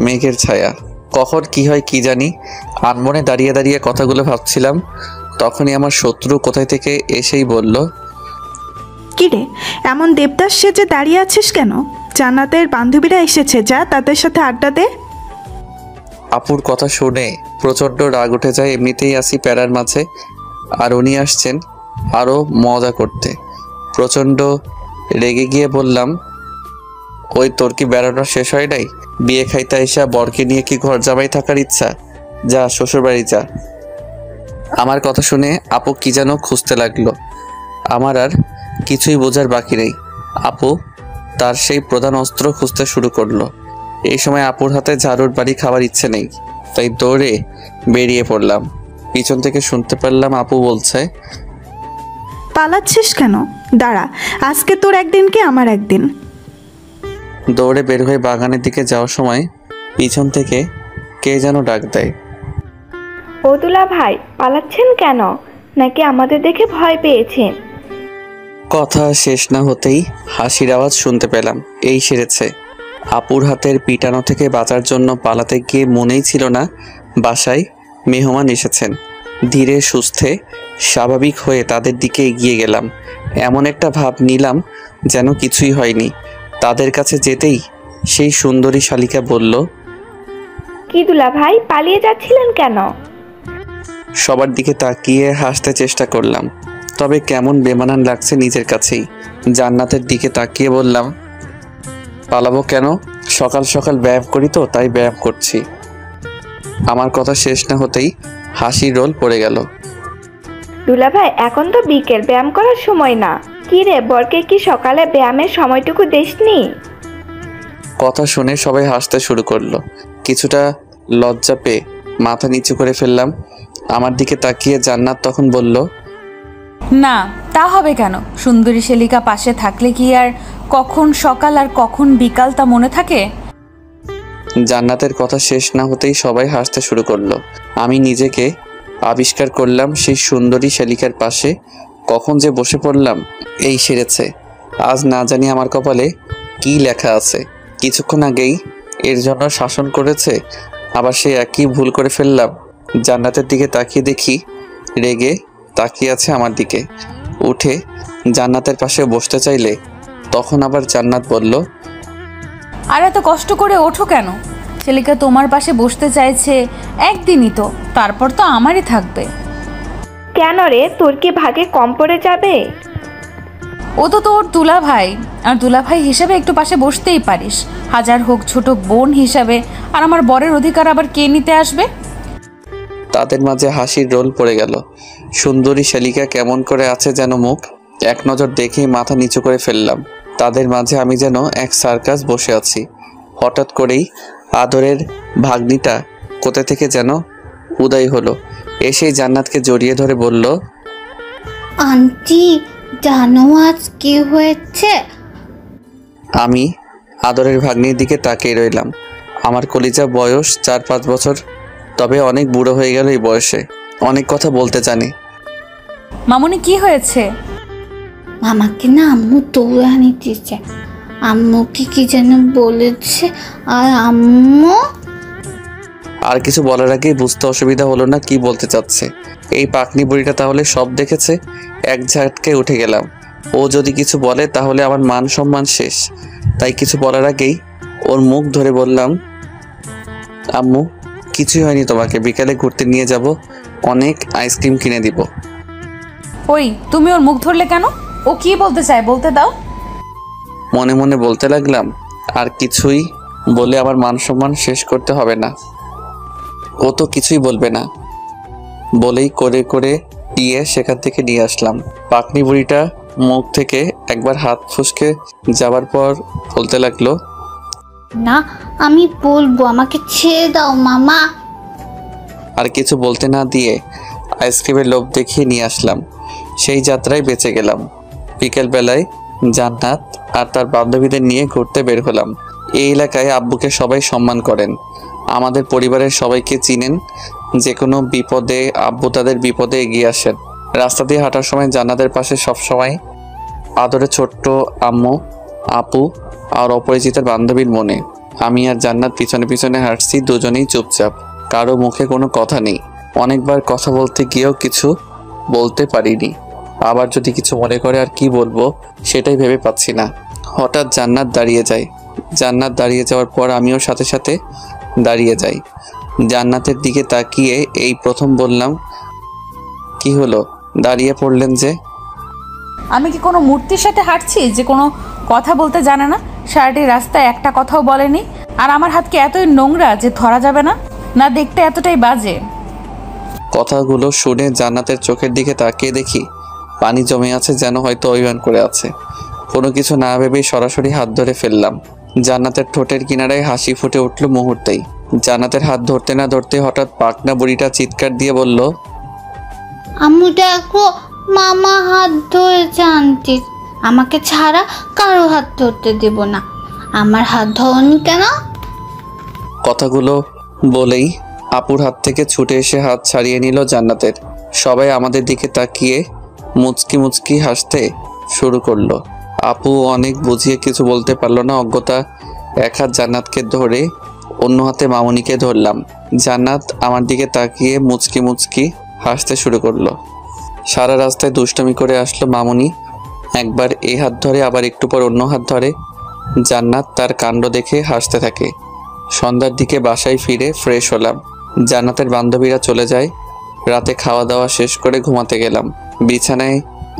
মেঘের ছায়া। কখন কি হয় কি জানি। আনমনে দাঁড়িয়ে দাঁড়িয়ে কথাগুলো ভাবছিলাম। তখনই আমার শত্রু কোথায় থেকে এসেই বলল, কিরে, এমন দেবদাস সেজে দাঁড়িয়ে আছিস কেন? জান্নাতের বান্ধবীরা এসেছে, যা তাদের সাথে আড্ডা দে। আপুর কথা শুনে প্রচণ্ড রাগ উঠে যায়। এমনিতেই আসি প্যারার মাঝে, আর উনি আসছেন আরও মজা করতে। প্রচণ্ড রেগে গিয়ে বললাম, ওই তোর কি বেড়ানো শেষ হয় নাই? বিয়ে খাইতে এসা বরকে নিয়ে কি ঘর জামাই থাকার ইচ্ছা? যা শ্বশুরবাড়ি যা। আমার কথা শুনে আপু কি যেন খুঁজতে লাগলো। আমার আর কিছুই বোঝার বাকি নেই। আপু তার সেই প্রধান অস্ত্র খুঁজতে শুরু করলো। এই সময় আপুর হাতে ঝাড়ুর বাড়ি খাওয়ার ইচ্ছে নেই, তাই দৌড়ে বেরিয়ে পড়লাম। পিছন থেকে শুনতে পারলাম আপু বলছে, পালাচ্ছিস কেন? দাঁড়া, আজকে তোর একদিন কি আমার একদিন। দৌড়ে বের হয়ে বাগানের দিকে যাওয়ার সময় পিছন থেকে কে যেন ডাক দেয়। ও দুলা ভাই, পালাচ্ছেন কেন? নাকি আমাদের দেখে ভয় পেয়েছেন? কথা শেষ না হতেই হাসির আওয়াজ শুনতে পেলাম। এই সেরেছে। আপুর হাতের পিটানো থেকে বাঁচার জন্য পালাতে গিয়ে মনেই ছিল না বাসায় মেহমান এসেছেন। ধীরে সুস্থে স্বাভাবিক হয়ে তাদের দিকে এগিয়ে গেলাম। এমন একটা ভাব নিলাম যেন কিছুই হয়নি। তাদের কাছে যেতেই সেই সুন্দরী শালিকা বলল, কি দুলা ভাই, পালিয়ে যাচ্ছিলেন কেন? সবার দিকে তাকিয়ে হাসতে চেষ্টা করলাম, তবে কেমন বেমানান লাগছে নিজের কাছেই। জান্নাতের দিকে তাকিয়ে বললাম, পালাবো কেন? সকাল সকাল ব্যায়াম করি তো, তাই ব্যায়াম করছি। আমার কথা শেষ না হতেই হাসির রোল পড়ে গেল। দুলা ভাই, এখন তো বিকেল, ব্যায়াম করার সময় না। কি রে, বরকে কি সকালে ব্যায়ামের সময়টুকু দিসনি? কথা শুনে সবাই হাসতে শুরু করলো। কিছুটা লজ্জা পেয়ে মাথা নিচু করে ফেললাম। আমার দিকে তাকিয়ে জান্নাত তখন বলল, না, তা হবে কেন? সুন্দরী শালিকা পাশে থাকলে কি আর কখন সকাল আর কখন বিকাল তা মনে থাকে? জান্নাতের কথা শেষ না হতেই সবাই হাসতে শুরু করলো। আমি নিজেকে আবিষ্কার করলাম সেই সুন্দরী শালিকার পাশে। কখন যে বসে পড়লাম। এই সেরেছে। আজ না জানি আমার কপালে কি লেখা আছে। কিছুক্ষণ আগেই এর জন্য শাসন করেছে, আবার সে একই ভুল করে ফেললাম। জান্নাতের দিকে তাকিয়ে দেখি রেগে তাকিয়ে আছে আমার দিকে। উঠে জান্নাতের পাশে বসতে চাইলে তখন আবার জান্নাত বলল, আর এত কষ্ট করে ওঠো কেন? শালিকা তোমার পাশে বসতে চাইছে একদিনই তো, তারপর তো আমারই থাকবে। কেন রে, তোর কি ভাগে কম পড়ে যাবে? ও তো তোর দুলা ভাই, আর দুলা ভাই হিসাবে একটু পাশে বসতেই পারিস। হাজার হোক ছোট বোন হিসাবে, আর আমার বরের অধিকার আবার কে নিতে আসবে? তাদের মাঝে হাসির রোল পড়ে গেল। সুন্দরী শালিকা কেমন করে আছে যেন মুখ। এক নজর দেখেই মাথা নিচু করে ফেললাম। তাদের মাঝে আমি যেন এক সার্কাস বসে আছি। হঠাৎ করেই আদরের ভাগ্নিটা কোথা থেকে যেন উদয় হলো। এসেই জান্নাতকে জড়িয়ে ধরে বলল, আন্টি, জানো আজ কি হয়েছে? আমি আদরের ভাগ্নির দিকে তাকিয়ে রইলাম। আমার কলিজা বয়স 4-5 বছর, তবে অনেক বুড়ো হয়ে গেল এই বয়সে। অনেক কথা বলতে জানি। মামুনি, কি হয়েছে? আমাকে না আম্মু তুলে আনিতেছে। আম্মুকে কি যেন বলেছে, আর আম্মু আর কিছু বলার আগেই বুঝতে অসুবিধা হলো না কি বলতে চাচ্ছে। এই পাকনি বুড়িটা তাহলে সব দেখেছে। এক ঝাটকে উঠে গেলাম। ও যদি কিছু বলে তাহলে আমার মান সম্মান শেষ। তাই কিছু বলার আগেই ওর মুখ ধরে বললাম, আম্মু কিছুই হয়নি, তোমাকে বিকালে ঘুরতে নিয়ে যাব, অনেক আইসক্রিম কিনে দিব। ওই, তুমি ওর মুখ ধরলে কেন? ও কি বলতে চায় বলতে দাও। মনে মনে বলতে লাগলাম, আর কিছুই বলে আমার মান সম্মান শেষ করতে হবে না। ও তো কিছুই বলবে না বলেই করে করে দিয়ে সেখান থেকে নিয়ে আসলাম। পাকনি বুড়িটা মুখ থেকে একবার হাত ফুসকে যাবার পর বলতে লাগলো, না, আমি বলবো, আমাকে ছেড়ে দাও মামা। আর কিছু বলতে না দিয়ে আইসক্রিমের লোভ দেখিয়ে নিয়ে আসলাম। সেই যাত্রায় বেঁচে গেলাম। বিকেলবেলায় জান্নাত আর তার বান্ধবীদের নিয়ে ঘুরতে বের হলাম। এই এলাকায় আব্বুকে সবাই সম্মান করেন। আমাদের পরিবারের সবাইকে চিনেন। যে কোনো বিপদে আব্বু তাদের বিপদে এগিয়ে আসেন। রাস্তা দিয়ে হাঁটার সময় জান্নাতের পাশে সবসময় আদরে ছোট্ট আম্মু, আপু আর অপরিচিতের বান্ধবীর মনে। আমি আর জান্নাত পিছনে পিছনে হাঁটছি, দুজনেই চুপচাপ। কারো মুখে কোনো কথা নেই। অনেকবার কথা বলতে গিয়েও কিছু বলতে পারিনি। আবার যদি কিছু মনে করে আর কি বলবো সেটাই ভেবে পাচ্ছি না। হঠাৎ জান্নাত দাঁড়িয়ে যায়। জান্নাত দাঁড়িয়ে যাওয়ার পর আমিও সাথে সাথে দাঁড়িয়ে যাই। জান্নাতের দিকে তাকিয়ে এই প্রথম বললাম, কি হলো, দাঁড়িয়ে পড়লেন যে? আমি কি কোনো মূর্তির সাথে হাঁটছি যে কোনো কথা বলতে জানে না? সারাটি রাস্তায় একটা কথাও বলেনি। আর আমার হাত কি এতই নোংরা যে ধরা যাবে না? না দেখতে এতটাই বাজে? কথাগুলো শুনে জান্নাতের চোখের দিকে তাকিয়ে দেখি পানি জমে আছে, যেন হয়তো অভিমান করে আছে। কোনো কিছু না ভেবেই সরাসরি হাত ধরে ফেললাম। জান্নাতের ঠোঁটের কিনারায় হাসি ফুটে উঠল মুহূর্তেই। জান্নাতের হাত ধরতে না ধরতে হঠাৎ পাকনা বুড়িটা চিৎকার দিয়ে বলল, আম্মু দেখো, মামা হাত ধরেছে আন্টি। আমাকে ছাড়া কারো হাত ধরতে দেব না। আমার হাত ধরনি কেন? কথাগুলো বলেই আপুর হাত থেকে ছুটে এসে হাত ছাড়িয়ে নিল জান্নাতের। সবাই আমাদের দিকে তাকিয়ে মুচকি মুচকি হাসতে শুরু করলো। আপু অনেক বুঝিয়ে কিছু বলতে পারলো না। অজ্ঞতা এক হাত জান্নাতকে ধরে অন্য হাতে মামুনিকে ধরলাম। জান্নাত আমার দিকে তাকিয়ে মুচকি মুচকি হাসতে শুরু করলো। সারা রাস্তায় দুষ্টুমি করে আসলো মামুনি। একবার এই হাত ধরে আবার একটু পর অন্য হাত ধরে। জান্নাত তার কাণ্ড দেখে হাসতে থাকে। সন্ধ্যার দিকে বাসায় ফিরে ফ্রেশ হলাম। জান্নাতের বান্ধবীরা চলে যায়। রাতে খাওয়া দাওয়া শেষ করে ঘুমাতে গেলাম। বিছানায়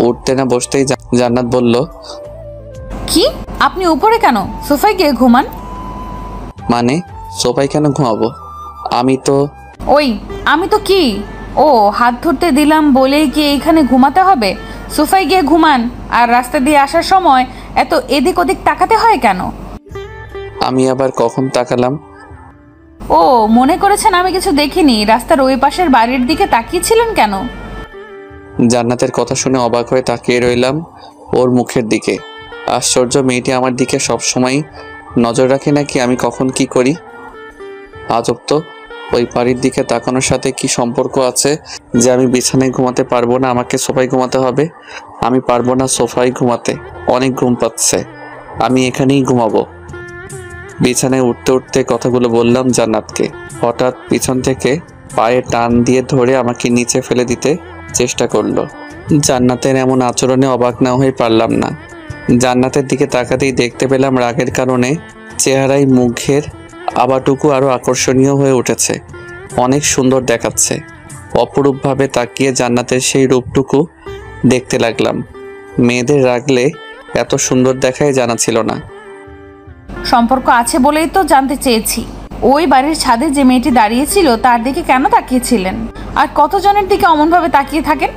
উঠতে না বসতেই জান্নাত বলল, কি আপনি উপরে কেন? সোফায় গিয়ে ঘুমান। মানে সোফায় কেন ঘুমাবো? আমি তো কি? ও হাত ধরতে দিলাম বলেই কি এইখানে ঘুমাতে হবে? সোফায় গিয়ে ঘুমান। আর রাস্তা দিয়ে আসার সময় এত এদিক ওদিক তাকাতে হয় কেন? আমি আবার কখন তাকালাম? ও মনে করেছেন আমি কিছু দেখিনি? রাস্তার ওই পাশের বাড়ির দিকে তাকিয়েছিলেন কেন? জান্নাতের কথা শুনে অবাক হয়ে তাকিয়ে রইলাম ওর মুখের দিকে। আশ্চর্য, মেয়েটি আমার দিকে সবসময় নজর রাখে নাকি আমি কখন কি করি? আজব তো, ওই বাড়ির দিকে তাকানোর সাথে কি সম্পর্ক আছে যে আমি বিছানায় ঘুমাতে পারবো না, আমাকে সোফায় ঘুমাতে হবে? আমি পারবো না সোফায় ঘুমাতে, অনেক ঘুম পাচ্ছে, আমি এখানেই ঘুমাবো। বিছানায় উঠতে উঠতে কথাগুলো বললাম জান্নাতকে। হঠাৎ পিছন থেকে পায়ে টান দিয়ে ধরে আমাকে নিচে ফেলে দিতে চেষ্টা করলো। জান্নাতের এমন আচরণে অবাক না হয়ে পারলাম না। জান্নাতের দিকে তাকাতেই দেখতে পেলাম রাগের কারণে চেহারায় মুখের আবাটুকু আরো আকর্ষণীয় হয়ে উঠেছে। অনেক সুন্দর দেখাচ্ছে। অপরূপভাবে তাকিয়ে জান্নাতের সেই রূপটুকু দেখতে লাগলাম। মেয়েদের রাগলে এত সুন্দর দেখায় জানা ছিল না। সম্পর্ক আছে বলেই তো জানতে চেয়েছি। ওই বাড়ির ছাদে যে মেয়েটি দাঁড়িয়েছিল তার দিকে কেন তাকিয়েছিলেন? আর কতজনের দিকে অমনভাবে তাকিয়ে থাকেন?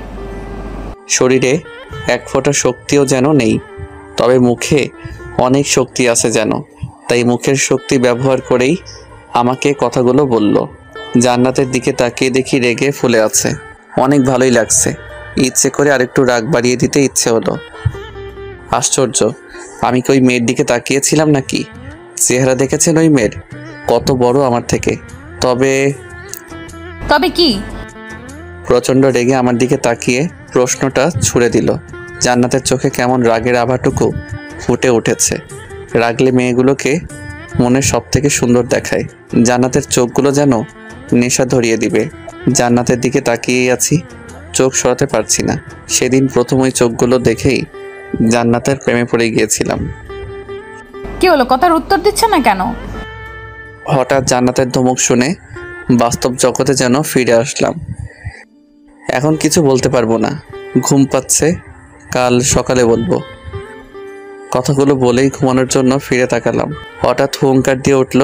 শরীরে এক ফোঁটা শক্তিও যেন নেই, তবে মুখে অনেক শক্তি আছে যেন। তাই মুখের শক্তি ব্যবহার করেই আমাকে কথাগুলো বলল। জান্নাতের দিকে তাকিয়ে দেখি রেগে ফুলে আছে। অনেক ভালোই লাগছে। ইচ্ছে করে আরেকটু রাগ বাড়িয়ে দিতে ইচ্ছে হলো। আশ্চর্য, আমি কি ওই মেয়ের দিকে তাকিয়েছিলাম নাকি? চেহারা দেখেছেন ওই মেয়ের? কত বড় আমার থেকে। তবে কি? প্রচণ্ড রেগে আমার দিকে তাকিয়ে প্রশ্নটা ছুড়ে দিল। জান্নাতের চোখে কেমন রাগের আভাটুকু ফুটে উঠেছে। রাগলে মেয়েগুলোকে মনের সব থেকে সুন্দর দেখায়। জান্নাতের চোখগুলো যেন নেশা ধরিয়ে দিবে। জান্নাতের দিকে তাকিয়েই আছি, চোখ সরাতে পারছি না। সেদিন প্রথম ওই চোখগুলো দেখেই জান্নাতের প্রেমে পড়ে গিয়েছিলাম। কি হলো, কথার উত্তর দিচ্ছে না কেন? হঠাৎ জান্নাতের ধমক শুনে বাস্তব জগতে যেন ফিরে আসলাম। এখন কিছু বলতে পারবো না, ঘুম পাচ্ছে, কাল সকালে বলবো। কথাগুলো বলেই ঘুমানোর জন্য ফিরে তাকালাম। হঠাৎ হুঙ্কার দিয়ে উঠল,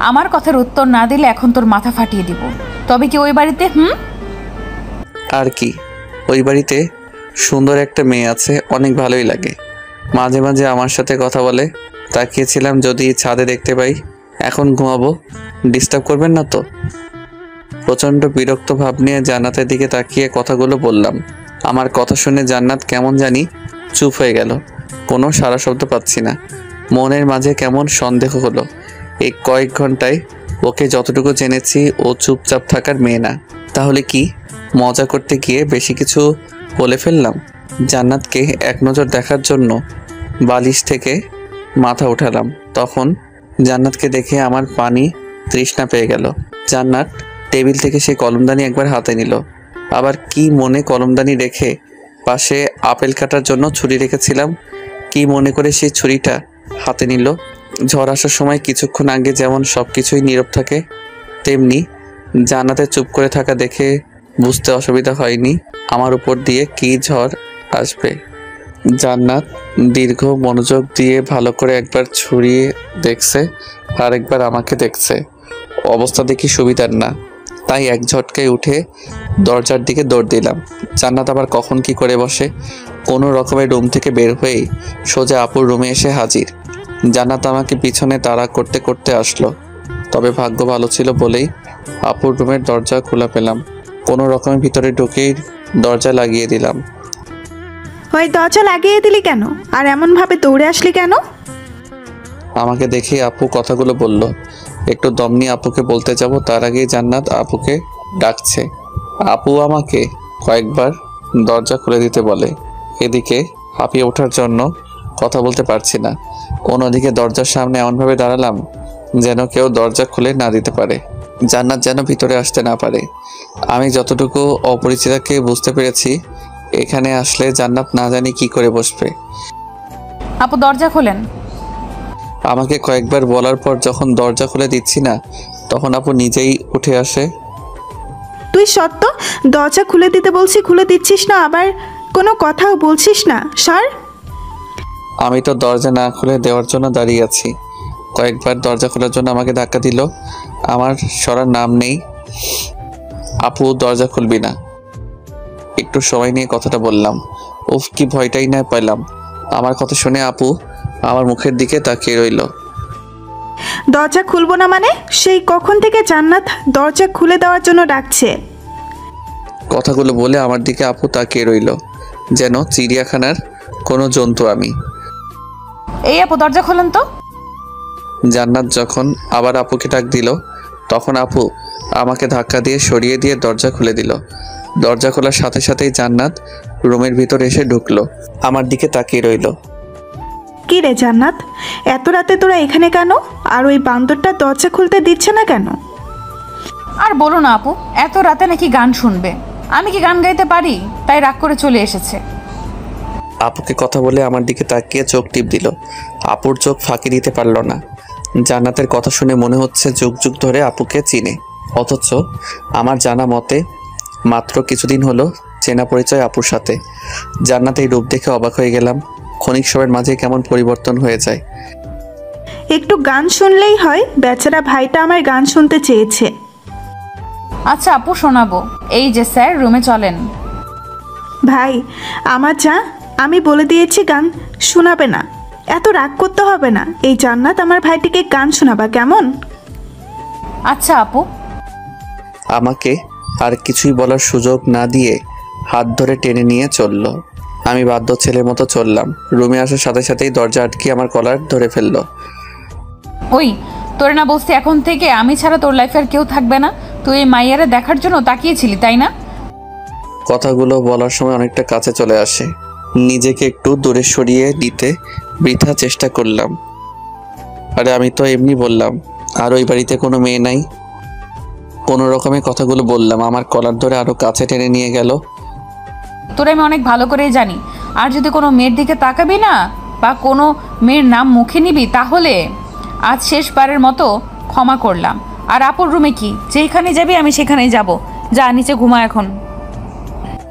আমার কথার উত্তর না দিলে এখন তোর মাথা ফাটিয়ে দিব। তবে কি ওই বাড়িতে আর কি, ওই বাড়িতে সুন্দর একটা মেয়ে আছে, অনেক ভালোই লাগে। মাঝে মাঝে আমার সাথে কথা বলে। তাকিয়েছিলাম যদি ছাদে দেখতে পাই। এখন ঘুমাবো, ডিস্টার্ব করবেন না তো? প্রচণ্ড বিরক্ত ভাব নিয়ে জান্নাতের দিকে তাকিয়ে কথাগুলো বললাম। আমার কথা শুনে জান্নাত কেমন জানি চুপ হয়ে গেল। কোনো সারা শব্দ পাচ্ছি না। মনের মাঝে কেমন সন্দেহ হলো। এই কয়েক ঘন্টায় ওকে যতটুকু জেনেছি ও চুপচাপ থাকার মেয়ে না। তাহলে কি মজা করতে গিয়ে বেশি কিছু বলে ফেললাম? জান্নাতকে এক নজর দেখার জন্য বালিশ থেকে মাথা উঠালাম। তখন জান্নাতকে দেখে আমার পানি তৃষ্ণা পেয়ে গেল। জান্নাত টেবিল থেকে সেই কলমদানি একবার হাতে নিল। আবার কি মনে কলমদানি রেখে পাশে আপেল কাটার জন্য ছুরি রেখেছিলাম, কি মনে করে সেই ছুরিটা হাতে নিল। ঝড় আসার সময় কিছুক্ষণ আগে যেমন সব কিছুই নীরব থাকে, তেমনি জান্নাতের চুপ করে থাকা দেখে বুঝতে অসুবিধা হয়নি আমার উপর দিয়ে কি ঝড় আসবে। জান্নাত দীর্ঘ মনোযোগ দিয়ে ভালো করে একবার ছুরিয়ে দেখছে আর একবার আমাকে দেখছে। অবস্থা দেখি সুবিধার না, তাই এক ঝটকায় উঠে দরজার দিকে দৌড় দিলাম। জান্নাত আবার কখন কি করে বসে। কোনো রকমের রুম থেকে বের হয়েই সোজা আপুর রুমে এসে হাজির। জান্নাত আমাকে পিছনে তাড়া করতে করতে আসলো। তবে ভাগ্য ভালো ছিল বলেই আপুর রুমের দরজা খোলা পেলাম। কোনো রকমের ভিতরে ঢুকেই দরজা লাগিয়ে দিলাম। ওই দরজা লাগিয়ে দিলি কেন? আর এমনভাবে দৌড়ে আসলি কেন? আমাকে দেখে আপু কথাগুলো বলল। একটু দম নিয়ে আপুকে বলতে যাব, তার আগেই জান্নাত আপুকে ডাকছে। আপু আমাকে কয়েকবার দরজা খুলে দিতে বলে। এদিকে হাঁপিয়ে ওঠার জন্য কথা বলতে পারছি না। অন্যদিকে দরজার সামনে এমনভাবে দাঁড়ালাম যেন কেউ দরজা খুলে না দিতে পারে, জান্নাত যেন ভিতরে আসতে না পারে। আমি যতটুকু অপরিচিতাকে বুঝতে পেরেছি, এখানে আসলে জান্নাত না জানি কি করে বসবে। আপু দরজা খোলেন। আমাকে কয়েকবার বলার পর যখন দরজা খুলে দিচ্ছি না, তখন আপু নিজেই উঠে আসে। তুই সত্য দরজা খুলে দিতে বলছি, খুলে দিচ্ছিস না, আবার কোনো কথাও বলছিস না। সর। আমি তো দরজা না খুলে দেওয়ার জন্য দাঁড়িয়ে আছি। কয়েকবার দরজা খোলার জন্য আমাকে ধাক্কা দিল, আমার সরার নাম নেই। আপু দরজা খুলবি না? একটু সময় নিয়ে কথাটা বললাম। উফ, কি ভয়টাই না পেলাম। আমার কথা শুনে আপু আমার মুখের দিকে তাকিয়ে রইল। দরজা খুলবো না মানে? সেই কখন থেকে জান্নাত দরজা খুলে দেওয়ার জন্য ডাকছে। কথাগুলো বলে আমার দিকে আপু তাকিয়ে রইল, যেন চিড়িয়াখানার কোনো জন্তু আমি। এই আপু দরজা খোলেন তো। জান্নাত যখন আবার আপুকে ডাক দিল, তখন আপু আমাকে ধাক্কা দিয়ে সরিয়ে দিয়ে দরজা খুলে দিল। দরজা খোলার সাথে সাথেই জান্নাত রুমের ভিতর এসে ঢুকলো, আমার দিকে তাকিয়ে রইল। কি রে জান্নাত, এত রাতে তোরা এখানে কেন? আর ওই বান্দরটা দরজা খুলতে দিচ্ছে না কেন? আর বলো না আপু, এত রাতে নাকি গান শুনবে। আমি কি গান গাইতে পারি? তাই রাগ করে চলে এসেছে। আপুকে কথা বলে আমার দিকে তাকিয়ে চোখ টিপ দিল। আপুর চোখ ফাঁকি দিতে পারল না। জান্নাতের কথা শুনে মনে হচ্ছে যুগ যুগ ধরে আপুকে চিনে, অথচ আমার জানা মতে মাত্র কিছুদিন হলো চেনা পরিচয় আপুর সাথে। জান্নাত এই রূপ দেখে অবাক হয়ে গেলাম। ক্ষণিক সময়ের মাঝে কেমন পরিবর্তন হয়ে যায়। একটু গান শুনলেই হয়, বেচারা ভাইটা আমার গান শুনতে চেয়েছে। আচ্ছা আপু শোনাবো। এই যে স্যার, রুমে চলেন। ভাই আমার যা, আমি বলে দিয়েছি গান শোনাবে না। এত রাগ করতে হবে না। এই জান্নাত আমার ভাইটিকে গান শোনাবা কেমন? আচ্ছা আপু। আমাকে আর কিছুই বলার সুযোগ না দিয়ে হাত ধরে টেনে নিয়ে চলল। আমি বাধ্য ছেলের মতো চললাম। রুমে আসার সাথে সাথেই দরজা আটকে আমার কলার ধরে ফেললো। ওই তোরে না বলছি এখন থেকে আমি ছাড়া তোর লাইফে আর কেউ থাকবে না? তুই এই মাইয়ারে দেখার জন্য তাকিয়েছিলি তাই না? কথাগুলো বলার সময় অনেকটা কাছে চলে আসে। নিজেকে একটু দূরে সরিয়ে দিতে বৃথা চেষ্টা করলাম। আরে আমি তো এমনি বললাম, আর ওই বাড়িতে কোনো মেয়ে নাই। কোনো রকমে কথাগুলো বললাম। আমার কলার ধরে আরো কাছে টেনে নিয়ে গেল। তোরে আমি অনেক ভালো করেই জানি, আর যদি কোনো মেয়ের দিকে তাকাবি না বা কোনো মেয়ের নাম মুখে নিবি, তাহলে আজ শেষবারের মতো ক্ষমা করলাম। আর আপুর রুমে কি, যেখানে যাবি আমি সেখানেই যাব। যা নিচে ঘুমা এখন।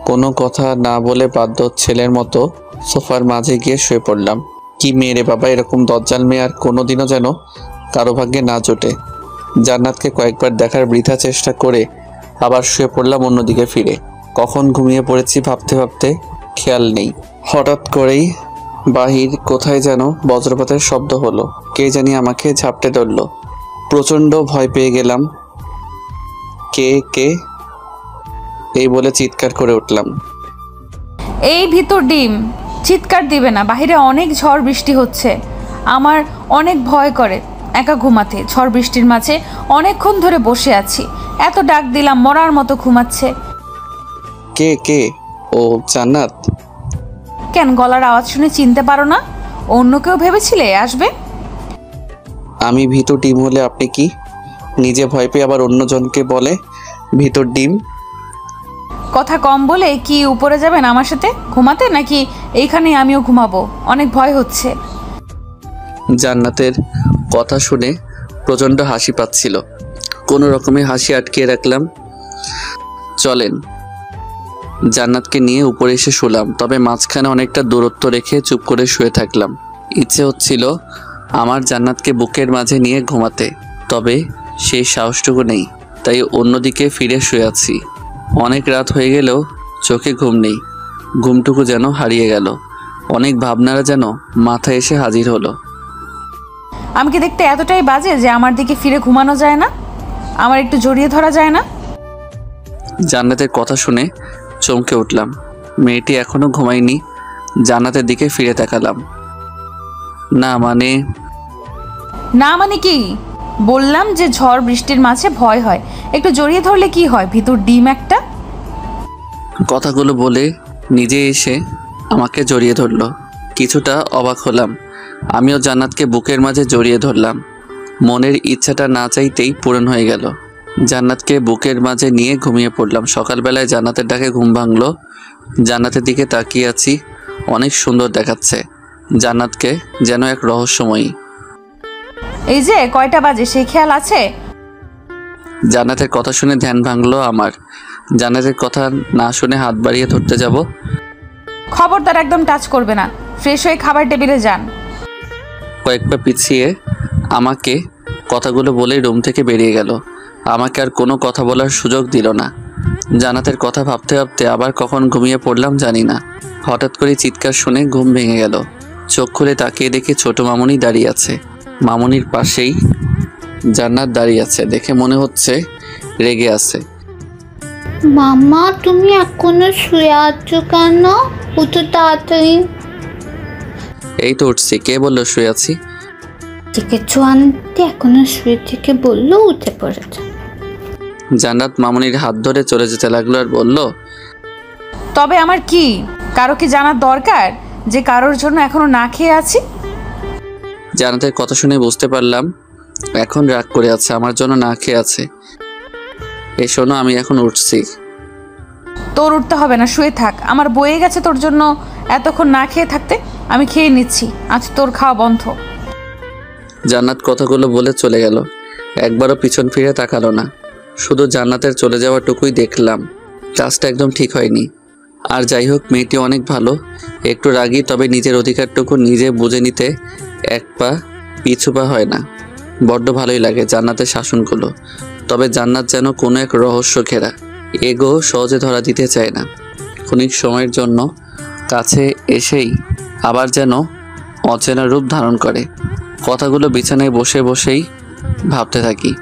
কোনো কথা না বলে বাধ্য ছেলের মতো সোফার মাঝে গিয়ে শুয়ে পড়লাম। কি মেয়ে রে বাবা, এরকম দজ্জাল মেয়ে আর কোনোদিনও যেন কারো ভাগ্যে না জোটে। জান্নাতকে কয়েকবার দেখার বৃথা চেষ্টা করে আবার শুয়ে পড়লাম অন্যদিকে ফিরে। কখন ঘুমিয়ে পড়েছি ভাবতে ভাবতে খেয়াল নেই। হঠাৎ করেই বাহির কোথায় যেন বজ্রপাতের শব্দ হলো। কে জানি আমাকে ঝাপটে ধরল। প্রচণ্ড ভয় পেয়ে গেলাম। কে কে এই বলে চিৎকার করে উঠলাম। এই ভিতর ডিম। চিৎকার দিবে না, বাইরে অনেক ঝড় বৃষ্টি হচ্ছে। আমার অনেক ভয় করে একা ঘুমাতে। ঝড় বৃষ্টির মাঝে অনেকক্ষণ ধরে বসে আছি, এত ডাক দিলাম মরার মতো ঘুমাচ্ছে। কে কে? ও জান্নাত। কেন গলার আওয়াজ শুনে চিনতে পারো না? অন্য কেউ ভেবেছিলে আসবে? আমি ভিতর ডিম হলে আপনি কি নিজে ভয় পেয়ে আবার অন্যজনকে বলে ভিতর ডিম? কথা কম বলে কি উপরে যাবেন আমার সাথে ঘুমাতে, নাকি এইখানে আমিও ঘুমাবো? অনেক ভয় হচ্ছে। জান্নাতের কথা শুনে প্রচণ্ড হাসি পাচ্ছিল। কোনো রকমে হাসি আটকিয়ে রাখলাম। চলেন। জান্নাতকে নিয়ে উপরে এসে শুলাম, তবে মাঝখানে অনেকটা দূরত্ব রেখে চুপ করে শুয়ে থাকলাম। ইচ্ছে হচ্ছিল আমার জান্নাতকে বুকের মাঝে নিয়ে ঘুমাতে, তবে সেই সাহসটুকু নেই। তাই অন্যদিকে ফিরে শুয়ে আছি। অনেক রাত হয়ে গেলেও চোখে ঘুম নেই। ঘুমটুকু যেন হারিয়ে গেল। অনেক ভাবনারা যেন মাথায় এসে হাজির হলো। আমি কি দেখতে এতটাই বাজে যে আমার দিকে ফিরে ঘুমানো যায় না? আমার একটু জড়িয়ে ধরা যায় না? জান্নাতের কথা শুনে চমকে উঠলাম। মেয়েটি এখনো ঘুমায়নি। জান্নাতের দিকে ফিরে তাকালাম। না মানে কি? বললাম যে ঝড় বৃষ্টির মাঝে ভয় হয়, একটু জড়িয়ে ধরলে কি হয়, ভিতর ডিম একটা। কথাগুলো বলে নিজে এসে আমাকে জড়িয়ে ধরলো। কিছুটা অবাক হলাম। আমিও জান্নাতকে বুকের মাঝে জড়িয়ে ধরলাম। মনের ইচ্ছাটা না চাইতেই পূরণ হয়ে গেল। জান্নাতকে বুকের মাঝে নিয়ে ঘুমিয়ে পড়লাম। সকালবেলায় জান্নাতের ডাকে ঘুম ভাঙলো। জান্নাতের দিকে তাকিয়ে আছি, অনেক সুন্দর দেখাচ্ছে। জান্নাতকে যেন এক রহস্যময়ী। এই যে কয়টা বাজে সেই খেয়াল আছে? জান্নাতের কথা শুনে ধ্যান ভাঙলো আমার। জান্নাতের কথা না শুনে হাত বাড়িয়ে ধরতে যাব। খবরদার একদম টাচ করবে না, ফ্রেশ হয়ে খাবার টেবিলে যান। কয়েকবার পিছিয়ে আমাকে কথাগুলো বলেই রুম থেকে বেরিয়ে গেল। আমাকে আর কোনো কথা বলার সুযোগ দিল না। জান্নাতের কথা ভাবতে ভাবতে আবার কখন ঘুমিয়ে পড়লাম জানি না। হঠাৎ করে চিৎকার শুনে ঘুম ভেঙে গেল। চোখ খুলে তাকিয়ে দেখি ছোট মামুনি দাঁড়িয়ে আছে। মামুনির পাশেই জান্নাত দাঁড়িয়ে আছে। দেখে মনে হচ্ছে রেগে আছে। মামা তুমি এখনো শুয়ে আছো কেন? উঠো তাড়াতাড়ি। এই তো উঠছি। কে বললো শুয়ে আছি? কিছু আনতে এখনো শুয়ে থেকে বললো উঠে পড়েছে। জান্নাত মামুনির হাত ধরে চলে যেতে লাগলো আর বলল, তবে আমার কি, কারো কি জানার দরকার যে কারোর জন্য এখনো না খেয়ে আছি? জান্নাতের কথা শুনে বুঝতে পারলাম এখন রাগ করে আছে, আমার জন্য না খেয়ে আছে। এই শোনো, আমি এখন উঠছি। তোর উঠতে হবে না, শুয়ে থাক। আমার বয়ে গেছে তোর জন্য এতক্ষণ না খেয়ে থাকতে। আমি খেয়ে নিচ্ছি, আজ তোর খাওয়া বন্ধ। জান্নাত কথাগুলো বলে চলে গেল। একবারও পিছন ফিরে তাকালো না। শুধু জান্নাতের চলে যাওয়াটুকুই দেখলাম। কাজটা একদম ঠিক হয়নি। আর যাই হোক, মেয়েটি অনেক ভালো, একটু রাগী, তবে নিজের অধিকারটুকু নিজে বুঝে নিতে এক পা পিছু পা হয় না। বড্ড ভালোই লাগে জান্নাতের শাসনগুলো। তবে জান্নাত যেন কোনো এক রহস্য ঘেরা, এগো সহজে ধরা দিতে চায় না। ক্ষণিক সময়ের জন্য কাছে এসেই আবার যেন অচেনা রূপ ধারণ করে। কথাগুলো বিছানায় বসে বসেই ভাবতে থাকি।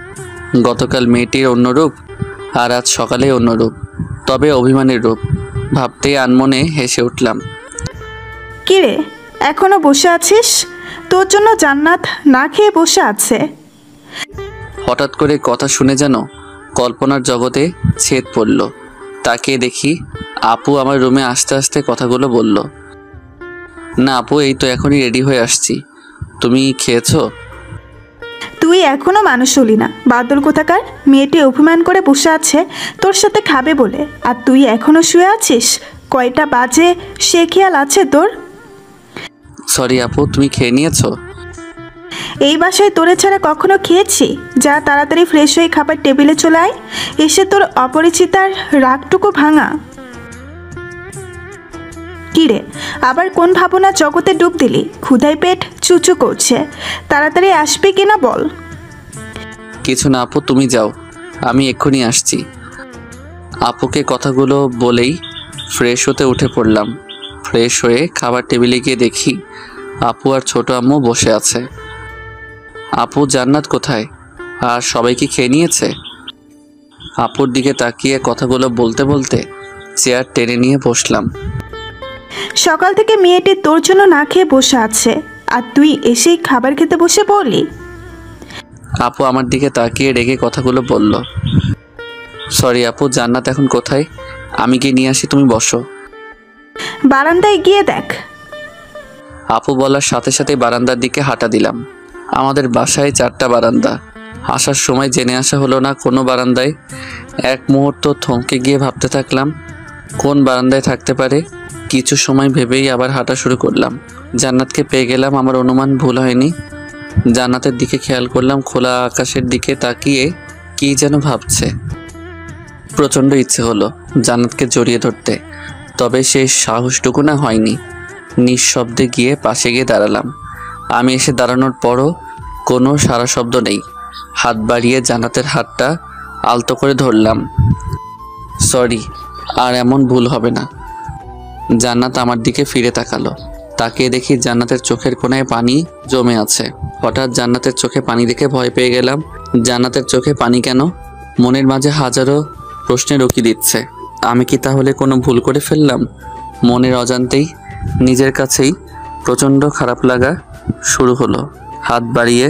গতকাল মেয়েটির অন্য রূপ, আর আজ সকালে অন্য রূপ, তবে অভিমানের রূপ। ভাবতেই আনমনে হেসে উঠলাম। কিরে, এখনো বসে আছিস? তোর জন্য জান্নাত না খেয়ে বসে আছে। হঠাৎ করে কথা শুনে যেন কল্পনার জগতে ছেদ পড়ল। তাকিয়ে দেখি আপু আমার রুমে আস্তে আস্তে কথাগুলো বলল। না আপু, এই তো এখনই রেডি হয়ে আসছি। তুমি খেয়েছো? তুই এখনো মানুষ হলি না, বাদল কোথাকার। মেয়েটি অভিমান করে বসে আছে তোর সাথে খাবে বলে, আর তুই এখনো শুয়ে আছিস। কয়টা বাজে সে খেয়াল আছে তোর? সরি আপু, তুমি খেয়ে নিয়েছো? এই বাসায় তোরে ছাড়া কখনো খেয়েছি? যা তাড়াতাড়ি ফ্রেশ হয়ে খাবার টেবিলে চলে আয়। এসে তোর অপরিচিতার রাগটুকু ভাঙা। কিরে, আবার কোন ভাবনা জগতে ডুব দিলি? ক্ষুধায় পেট চুচু করছে, তাড়াতাড়ি আসবি কিনা বল। কিছু না আপু, তুমি যাও, আমি এক্ষুনি আসছি। আপুকে কথাগুলো বলেই ফ্রেশ হতে উঠে পড়লাম। ফ্রেশ হয়ে খাবার টেবিলে গিয়ে দেখি আপু আর ছোট আম্মু বসে আছে। আপু, জান্নাত কোথায়? আর সবাই কি খেয়ে নিয়েছে? আপুর দিকে তাকিয়ে কথাগুলো বলতে বলতে চেয়ার টেনে নিয়ে বসলাম। সকাল থেকে মেয়েটি তোর জন্য না খেয়ে বসে আছে, আর তুই এসেই খাবার খেতে বসে পড়লি। আপু আমার দিকে তাকিয়ে রেগে কথাগুলো বলল। সরি আপু, জান্নাত এখন কোথায়? আমি গিয়ে নিয়ে আসি, তুমি বসো। বারান্দায় গিয়ে দেখ। আপু বলার সাথে সাথে বারান্দার দিকে হাঁটা দিলাম। আমাদের বাসায় 4টা বারান্দা। আসার সময় জেনে আসা হলো না কোনো বারান্দায়। এক মুহূর্ত থমকে গিয়ে ভাবতে থাকলাম কোন বারান্দায় থাকতে পারে। কিছু সময় ভেবেই আবার হাঁটা শুরু করলাম। জান্নাতকে পেয়ে গেলাম, আমার অনুমান ভুল হয়নি। জান্নাতের দিকে খেয়াল করলাম, খোলা আকাশের দিকে তাকিয়ে কী যেন ভাবছে। প্রচণ্ড ইচ্ছে হলো জান্নাতকে জড়িয়ে ধরতে, তবে সেই সাহসটুকু না হয়নি। নিঃশব্দে গিয়ে পাশে গিয়ে দাঁড়ালাম। আমি এসে দাঁড়ানোর পরও কোনো সারা শব্দ নেই। হাত বাড়িয়ে জান্নাতের হাতটা আলতো করে ধরলাম। সরি, আর এমন ভুল হবে না। জান্নাত আমার দিকে ফিরে তাকালো। তাকিয়ে দেখি জান্নাতের চোখের কোণায় পানি জমে আছে। হঠাৎ জান্নাতের চোখে পানি দেখে ভয় পেয়ে গেলাম। জান্নাতের চোখে পানি কেন? মনের মাঝে হাজারো প্রশ্নের উকি দিচ্ছে। আমি কি তাহলে কোনো ভুল করে ফেললাম? মনের অজান্তেই নিজের কাছেই প্রচণ্ড খারাপ লাগা শুরু হলো। হাত বাড়িয়ে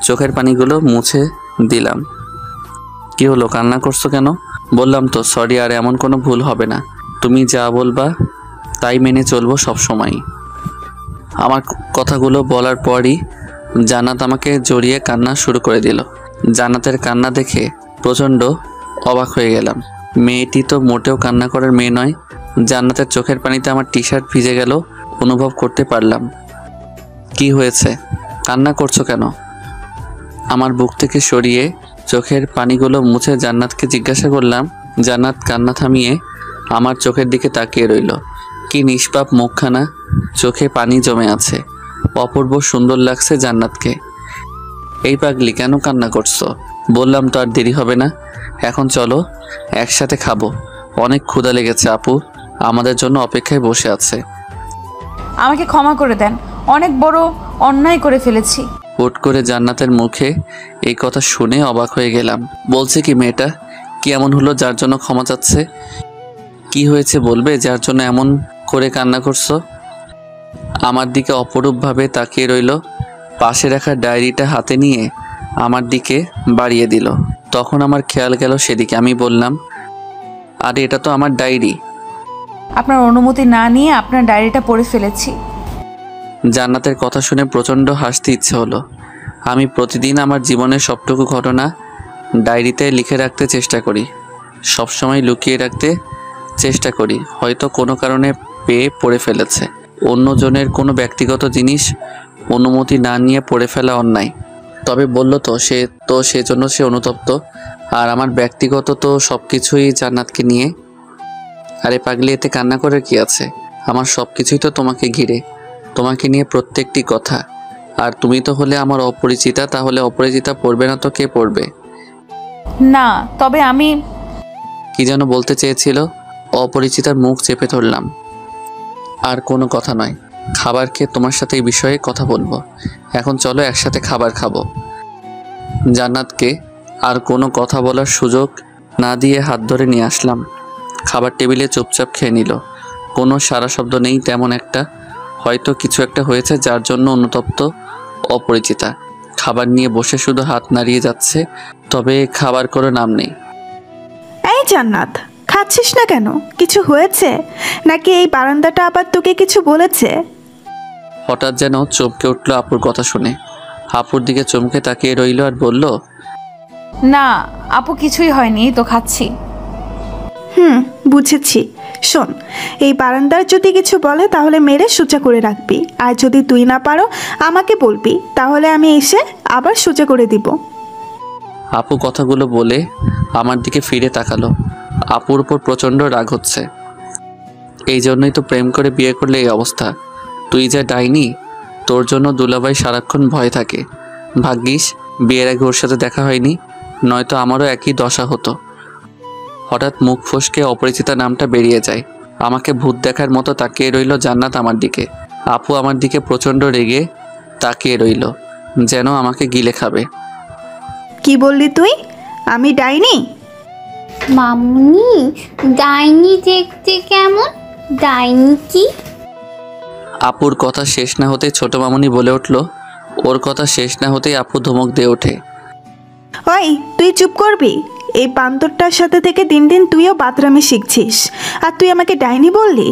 চোখের পানিগুলো মুছে দিলাম। কি হলো, কান্না করছো কেন? বললাম তো সরি, আর এমন কোনো ভুল হবে না। তুমি যা বলবা তাই মেনে চলবো সব সময়। আমার কথাগুলো বলার পরই জান্নাত আমাকে জড়িয়ে কান্না শুরু করে দিল। জান্নাতের কান্না দেখে প্রচণ্ড অবাক হয়ে গেলাম। মেয়েটি তো মোটেও কান্না করার মেয়ে নয়। জান্নাতের চোখের পানিতে আমার টি শার্ট ভিজে গেল অনুভব করতে পারলাম। কি হয়েছে, কান্না করছো কেন? আমার বুক থেকে সরিয়ে চোখের পানিগুলো মুছে জান্নাতকে জিজ্ঞাসা করলাম। জান্নাত কান্না থামিয়ে আমার চোখের দিকে তাকিয়ে রইল। কি নিষ্পাপ মুখখানা, চোখে পানি জমে আছে। অপূর্ব সুন্দর লাগছে জান্নাতকে। এই পাগলি, কেন কান্না করছো? বললাম তো আর দেরি হবে না, এখন চলো একসাথে খাবো। অনেক ক্ষুধা লেগেছে, আপু আমাদের জন্য অপেক্ষায় বসে আছে। আমাকে ক্ষমা করে দেন, অনেক বড় অন্যায় করে ফেলেছি। হুট করে জান্নাতের মুখে এই কথা শুনে অবাক হয়ে গেলাম। বলছে কি মেয়েটা? কি এমন হলো যার জন্য ক্ষমা চাচ্ছে? কি হয়েছে বলবে যার জন্য এমন করে কান্না করছো? আমার দিকে অপরূপভাবে তাকিয়ে রইল। পাশে রাখা ডায়েরিটা হাতে নিয়ে আমার দিকে বাড়িয়ে দিল। তখন আমার খেয়াল গেল সেদিকে। আমি বললাম, আরে এটা তো আমার ডায়েরি। আপনার অনুমতি না নিয়ে আপনার ডায়েরিটা পড়ে ফেলেছি। জান্নাতের কথা শুনে প্রচণ্ড হাসতে ইচ্ছে হলো। আমি প্রতিদিন আমার জীবনের সবটুকু ঘটনা ডায়েরিতে লিখে রাখতে চেষ্টা করি, সবসময় লুকিয়ে রাখতে চেষ্টা করি। হয়তো কোনো কারণে পেয়ে পড়ে ফেলেছে। অন্যজনের কোনো ব্যক্তিগত জিনিস অনুমতি না নিয়ে পড়ে ফেলা অন্যায়। তবে বলল তো সেজন্য সে অনুতপ্ত। আর আমার ব্যক্তিগত তো সব কিছুই জান্নাতকে নিয়ে। আরে পাগলি, এতে কান্না করে কি আছে? আমার সব কিছুই তো তোমাকে ঘিরে, তোমাকে নিয়ে প্রত্যেকটি কথা। আর তুমি তো হলে আমার অপরিচিতা, তাহলে অপরিচিতা পড়বে না তো কে পড়বে? না, তবে আমি কি যেন বলতে চেয়েছিল। অপরিচিতার মুখ চেপে ধরলাম। আর কোনো কথা নয়, খাবার খেয়ে তোমার সাথে এই বিষয়ে কথা বলবো। এখন চলো একসাথে খাবার খাবো। জান্নাতকে আর কোনো কথা বলার সুযোগ না দিয়ে হাত ধরে নিয়ে আসলাম। খাবার টেবিলে চুপচাপ খেয়ে নিল। কোনো সারা শব্দ নেই তেমন একটা। হয়তো কিছু একটা হয়েছে যার জন্য অনুতপ্ত অপরিচিতা। খাবার নিয়ে বসে শুধু হাত নাড়িয়ে যাচ্ছে, তবে খাবার করে নাম নেই। এই জান্নাত, খাচ্ছিস না কেন? কিছু হয়েছে নাকি এই বারান্দাটা আবার তোকে কিছু বলেছে? হঠাৎ যেন চমকে উঠলো আপুর কথা শুনে। আপুর দিকে চমকে তাকিয়ে রইল আর বলল, না আপু, কিছুই হয়নি, তো খাচ্ছি। বুঝেছি। শোন, এই বারান্দার যদি কিছু বলে তাহলে মেরে সোজা করে রাখবি, আর যদি তুই না পারো আমাকে বলবি, তাহলে আমি এসে আবার সোজা করে দিব। আপু কথাগুলো বলে আমার দিকে ফিরে তাকালো। আপুর উপর প্রচণ্ড রাগ হচ্ছে। এই জন্যই তো প্রেম করে বিয়ে করলে এই অবস্থা। তুই যা ডাইনি, তোর জন্য দুলাভাই সারাক্ষণ ভয় থাকে। ভাগ্যিস বিয়ের আগে ওর সাথে দেখা হয়নি, নয়তো আমারও একই দশা হতো। হঠাৎ মুখ ফসকে অপরিচিতা নামটা বেরিয়ে যায়। আমাকে ভূত দেখার মতো তাকিয়ে রইল জান্নাত আমার দিকে। আপু আমার দিকে প্রচণ্ড রেগে তাকিয়ে রইল, যেন আমাকে গিলে খাবে। কি বললি তুই? আমি ডাইনি? মামুনি, ডাইনি দেখতে কেমন? ডাইনি কি? আপুর কথা শেষ না হতে ছোট মামুনি বলে উঠল। ওর কথা শেষ না হতেই আপু ধমক দিয়ে ওঠে। ওই, তুই চুপ করবি? এই বান্দরটার সাথে থেকে দিন দিন তুইও বাতরামি শিখছিস, আর তুই আমাকে ডাইনি বললি?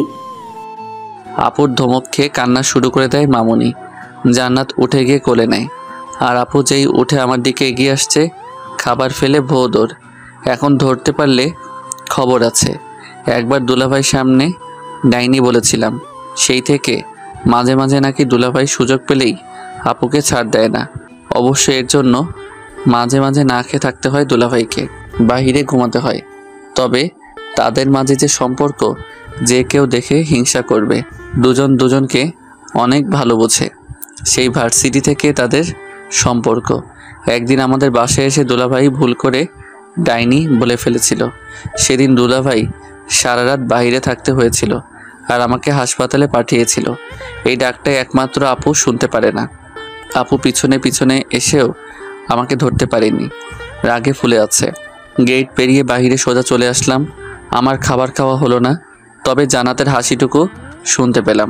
আপুর ধমক খেয়ে কান্না শুরু করে দেয় মামুনি। জান্নাত উঠে গিয়ে কোলে নেয়। আর আপু যেই উঠে আমার দিকে এগিয়ে আসছে, খাবার ফেলে ভো দৌড়। এখন ধরতে পারলে খবর আছে। একবার দুলাভাই সামনে ডাইনি বলেছিলাম, সেই থেকে মাঝে মাঝে নাকি দুলাভাই সুযোগ পেলেই আপুকে ছাড় দেয় না। অবশ্য এর জন্য মাঝে মাঝে না খেয়ে থাকতে হয় দুলাভাইকে, বাহিরে ঘুমাতে হয়। তবে তাদের মাঝে যে সম্পর্ক, যে কেউ দেখে হিংসা করবে। দুজন দুজনকে অনেক ভালো বোঝে। সেই ভার্সিটি থেকে তাদের সম্পর্ক। একদিন আমাদের বাসায় এসে দুলাভাই ভুল করে ডাইনি বলে ফেলেছিল। সেদিন দুলাভাই সারা রাত বাইরে থাকতে হয়েছিল আর আমাকে হাসপাতালে পাঠিয়েছিল। এই ডাকটাই একমাত্র আপু শুনতে পারে না। আপু পিছনে পিছনে এসেও আমাকে ধরতে পারেনি, রাগে ফুলে আছে। গেট পেরিয়ে বাইরে সোজা চলে আসলাম। আমার খাবার খাওয়া হলো না, তবে জান্নাতের হাসিটুকু শুনতে পেলাম।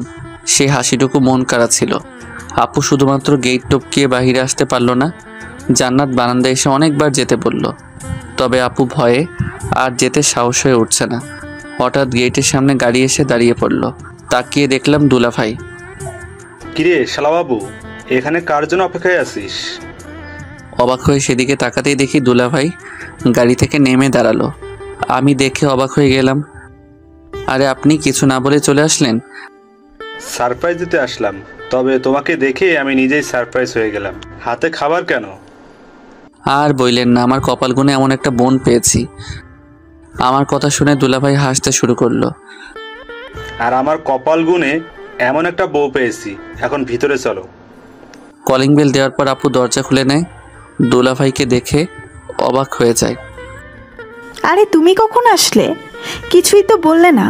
সেই হাসিটুকু মন কাড়া ছিল। আপু শুধুমাত্র গেট টপকিয়ে বাইরে আসতে পারল না, জান্নাত বারান্দায় এসে অনেকবার যেতে বলল, তবে আপু ভয়ে আর যেতে সাহস হয়ে উঠছে না। হঠাৎ গেটের সামনে গাড়ি এসে দাঁড়িয়ে পড়ল। তাকিয়ে দেখলাম দুলাভাই। কিরে শালাবাবু, এখানে কার জন্য অপেক্ষায় আছিস? অবাক হয়ে সেদিকে তাকাতেই দেখি দুলাভাই গাড়ি থেকে নেমে দাঁড়ালো। আমি দেখে অবাক হয়ে গেলাম। আরে আপনি কিছু না বলে চলে আসলেন? সারপ্রাইজ দিতে আসলাম, তবে তোমাকে দেখে আমি নিজেই সারপ্রাইজ হয়ে গেলাম। হাতে খাবার কেন? আর বললেন না, আমার কপাল গুনে এমন একটা বোন পেয়েছি। আমার কথা শুনে দুলাভাই হাসতে শুরু করলো। আর আমার কপাল গুনে এমন একটা বউ পেয়েছি। এখন ভিতরে চলো। কলিং বেল দেওয়ার পর আপু দরজা খুলে নেয়। দুলাভাইকে দেখে অবাক হয়ে যায়। আরে তুমি কখন আসলে? কিছুই তো বললে না।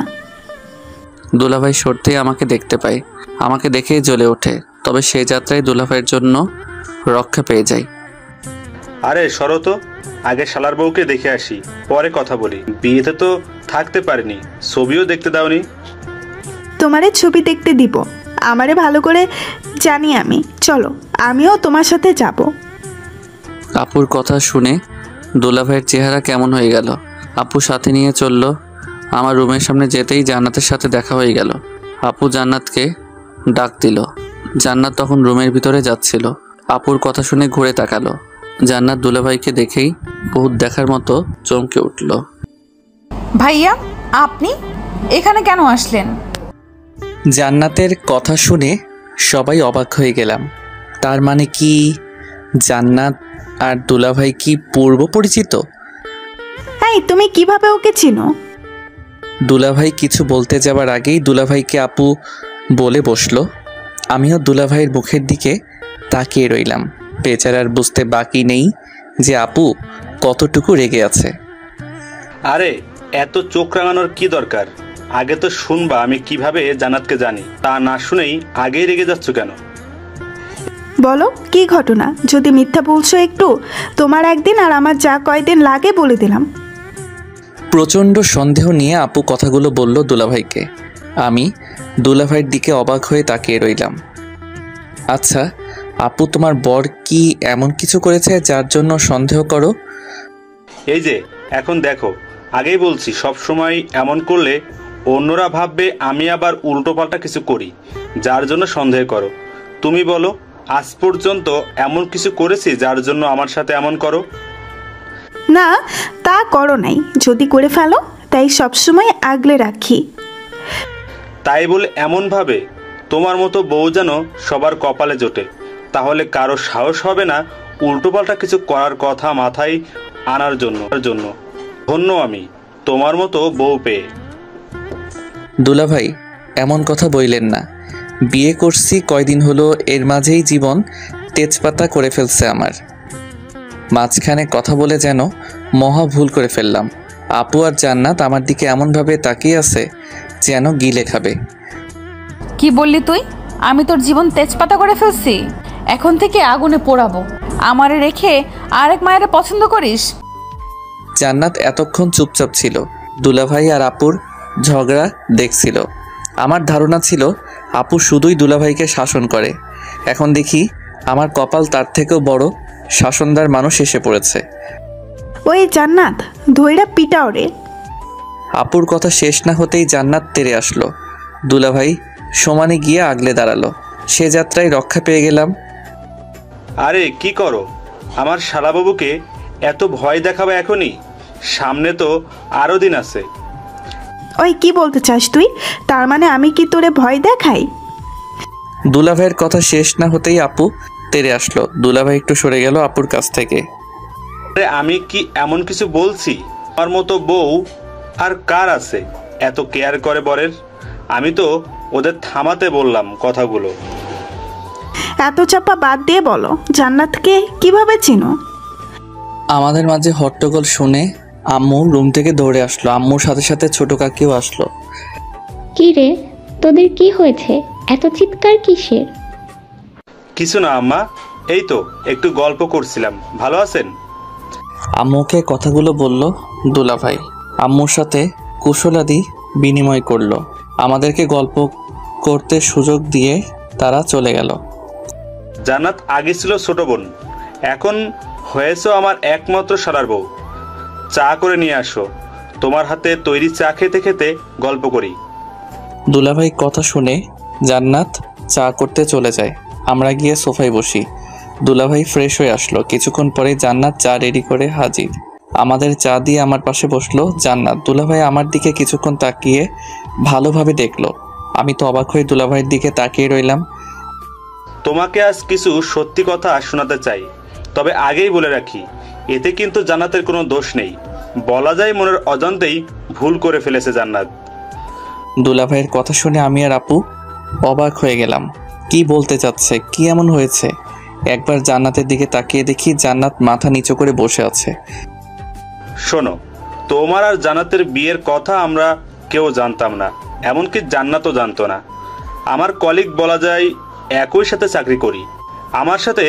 দুলাভাই সরতেই আমাকে দেখতে পায়। আমাকে দেখেই জ্বলে ওঠে, তবে সেই যাত্রায় দুলাভাইয়ের জন্য রক্ষা পেয়ে যায়। আরে সরো তো, আগে শালার বউকে দেখে আসি, পরে কথা বলি। বিয়েতে তো থাকতে পারিনি, ছবিও দেখতে দাওনি। তোমারে ছবি দেখতে দিব, আমারে ভালো করে জানি আমি। চলো, আমিও তোমার সাথে যাব। আপুর কথা শুনে দুলাভাইয়ের চেহারা কেমন হয়ে গেল। আপু সাথে নিয়ে চলল। আমার রুমের সামনে যেতেই জান্নাতের সাথে দেখা হয়ে গেল। আপু জান্নাতকে ডাক দিল। জান্নাত তখন রুমের ভিতরে যাচ্ছিল। আপুর কথা শুনে ঘুরে তাকালো। জান্নাত দুলাভাইকে দেখেই বহুত দেখার মতো চমকে উঠল। ভাইয়া, আপনি এখানে কেন আসলেন? জান্নাতের কথা শুনে সবাই অবাক হয়ে গেলাম। তার মানে কি জান্নাত আর দুলাভাই কি পূর্ব পরিচিত? এই তুমি কিভাবে ওকে চিনো? দুলাভাই কিছু বলতে যাবার আগেই দুলাভাইকে আপু বলে বসলো। আমিও দুলাভাইয়ের মুখের দিকে তাকিয়ে রইলাম। বেচারার বুঝতে বাকি নেই যে আপু কতটুকু রেগে আছে। আরে এত চোখ রাঙানোর কি দরকার? আগে তো শুনবা আমি কিভাবে জান্নাতকে জানি। তা না শুনেই আগেই রেগে যাচ্ছ কেন? বলো কি ঘটনা? যদি মিথ্যা বলছো একটু, তোমার একদিন আর আমার যা কয়দিন লাগে বলে দিলাম। প্রচণ্ড সন্দেহ নিয়ে আপু কথাগুলো বলল দুলাভাইকে। আমি দুলাভাইয়ের দিকে অবাক হয়ে তাকিয়ে রইলাম। আচ্ছা আপু, তোমার বর কি এমন কিছু করেছে যার জন্য সন্দেহ করো? এই যে এখন দেখো, আগেই বলছি সব সময় এমন করলে অন্যরা ভাববে আমি আবার উল্টোপাল্টা কিছু করি, যার জন্য সন্দেহ করো। তুমি বলো, আজ পর্যন্ত এমন কিছু করেছি যার জন্য আমার সাথে এমন করো? না, তা করো নাই। যদি করে ফেলো তাই সবসময় আগলে রাখি। তাই বলে এমন ভাবে তোমার মতো বউ যেন সবার কপালে জোটে, তাহলে কারো সাহস হবে না উল্টোপাল্টা কিছু করার কথা মাথায় আনার জন্য। ধন্য আমি তোমার মতো বউ পেয়ে। দুলাভাই এমন কথা বইলেন না। বিয়ে করছি কয়দিন হলো, এর মাঝেই জীবন তেজপাতা করে ফেলছে আমার। মাঝখানে কথা বলে যেন মহা ভুল করে ফেললাম। আপু আর জান্নাত আমার দিকে এমনভাবে তাকিয়ে আছে যেন গিলে খাবে। কি বললি তুই? আমি তোর জীবন তেজপাতা করে ফেলছি? এখন থেকে আগুনে পোড়াবো। আমারে রেখে আরেক মায়েরে পছন্দ করিস? জান্নাত এতক্ষণ চুপচাপ ছিল, দুলাভাই আর আপুর ঝগড়া দেখছিল। আমার ধারণা ছিল আপু শুধুই দুলাভাইকে শাসন করে। এখন দেখি আমার কপাল তার থেকেও বড় শাসনদার মানুষ এসে পড়েছে। ওই জান্নাত, ধইরা পিটাও রে। আপুর কথা শেষ না হতেই জান্নাত তেড়ে আসলো। দুলাভাই সমানে গিয়ে আগলে দাঁড়ালো। সে যাত্রায় রক্ষা পেয়ে গেলাম। আরে কি করো? আমার শালাবাবুকে এত ভয় দেখাবে এখনই? সামনে তো আরো দিন আছে। ওই কি বলতে চাস তুই? তার মানে আমি কি তোরে ভয় দেখাই? দুলাভাইয়ের কথা শেষ না হতেই আপু তেড়ে আসলো। দুলাভাই একটু সরে গেল আপুর কাছ থেকে। আরে আমি কি এমন কিছু বলছি? আমার মতো বউ আর কার আছে এত কেয়ার করে বরের? আমি তো ওদের থামাতে বললাম কথাগুলো। এত চাপা বাদ দিয়ে বলো, জান্নাতকে কিভাবে চিনো? আমাদের মাঝে হট্টগোল শুনে আম্মু রুম থেকে দৌড়ে আসলো। আম্মুর সাথে সাথে ছোট কাকিও আসলো। কি রে, তোদের কি হয়েছে? এত চিৎকার কিসের? কিছু না আম্মা, এই তো একটু গল্প করছিলাম। ভালো আছেন? আম্মুকে কথাগুলো বলল দুলাভাই। আম্মুর সাথে কুশলাদি বিনিময় করলো। আমাদেরকে গল্প করতে সুযোগ দিয়ে তারা চলে গেল। জান্নাত আগে ছিল ছোট বোন, এখন হয়েছো আমার একমাত্র শালার বউ। চা করে নিয়ে আসো, তোমার হাতে তৈরি চা খেতে খেতে গল্প করি। দুলাভাই কথা শুনে জান্নাত চা করতে চলে যায়। আমরা গিয়ে সোফায় বসি। দুলাভাই ফ্রেশ হয়ে আসলো। কিছুক্ষণ পরে জান্নাত চা রেডি করে হাজির। আমাদের চা দিয়ে আমার পাশে বসলো জান্নাত। দুলাভাই আমার দিকে কিছুক্ষণ তাকিয়ে ভালোভাবে দেখলো। আমি তো অবাক হয়ে দুলাভাইয়ের দিকে তাকিয়ে রইলাম। তোমাকে আজ কিছু সত্যি কথা শোনাতে চাই, তবে আগেই বলে রাখি, এতে কিন্তু জান্নাতের কোনো দোষ নেই। বলা যায় মনের অজান্তেই ভুল করে ফেলেছে জান্নাত। দুলাভাইয়ের কথা শুনে আমি আর আপু অবাক হয়ে গেলাম। কি বলতে চাচ্ছে, কি এমন হয়েছে? একবার জান্নাতের দিকে তাকিয়ে দেখি জান্নাত মাথা নিচু করে বসে আছে। শোনো, তোমার আর জান্নাতের বিয়ের কথা আমরা কেউ জানতাম না, এমনকি জান্নাতও জানতো না। আমার কলিগ বলা যায়, একই সাথে চাকরি করি, আমার সাথে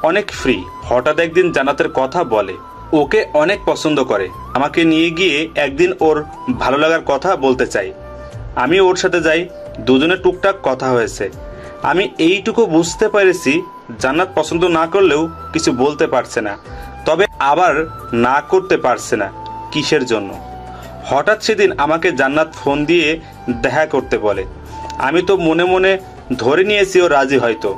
অনেক ফ্রি। হঠাৎ একদিন জান্নাতের কথা বলে, ওকে অনেক পছন্দ করে, আমাকে নিয়ে গিয়ে একদিন ওর ভালো লাগার কথা বলতে চাই। আমি ওর সাথে যাই, দুজনে টুকটাক কথা হয়েছে। আমি এইটুকু বুঝতে পেরেছি জান্নাত পছন্দ না করলেও কিছু বলতে পারছে না, তবে আবার না করতে পারছে না। কিসের জন্য? হঠাৎ সেদিন আমাকে জান্নাত ফোন দিয়ে দেখা করতে বলে। আমি তো মনে মনে ধরে নিয়েছি ও রাজি হয়তো,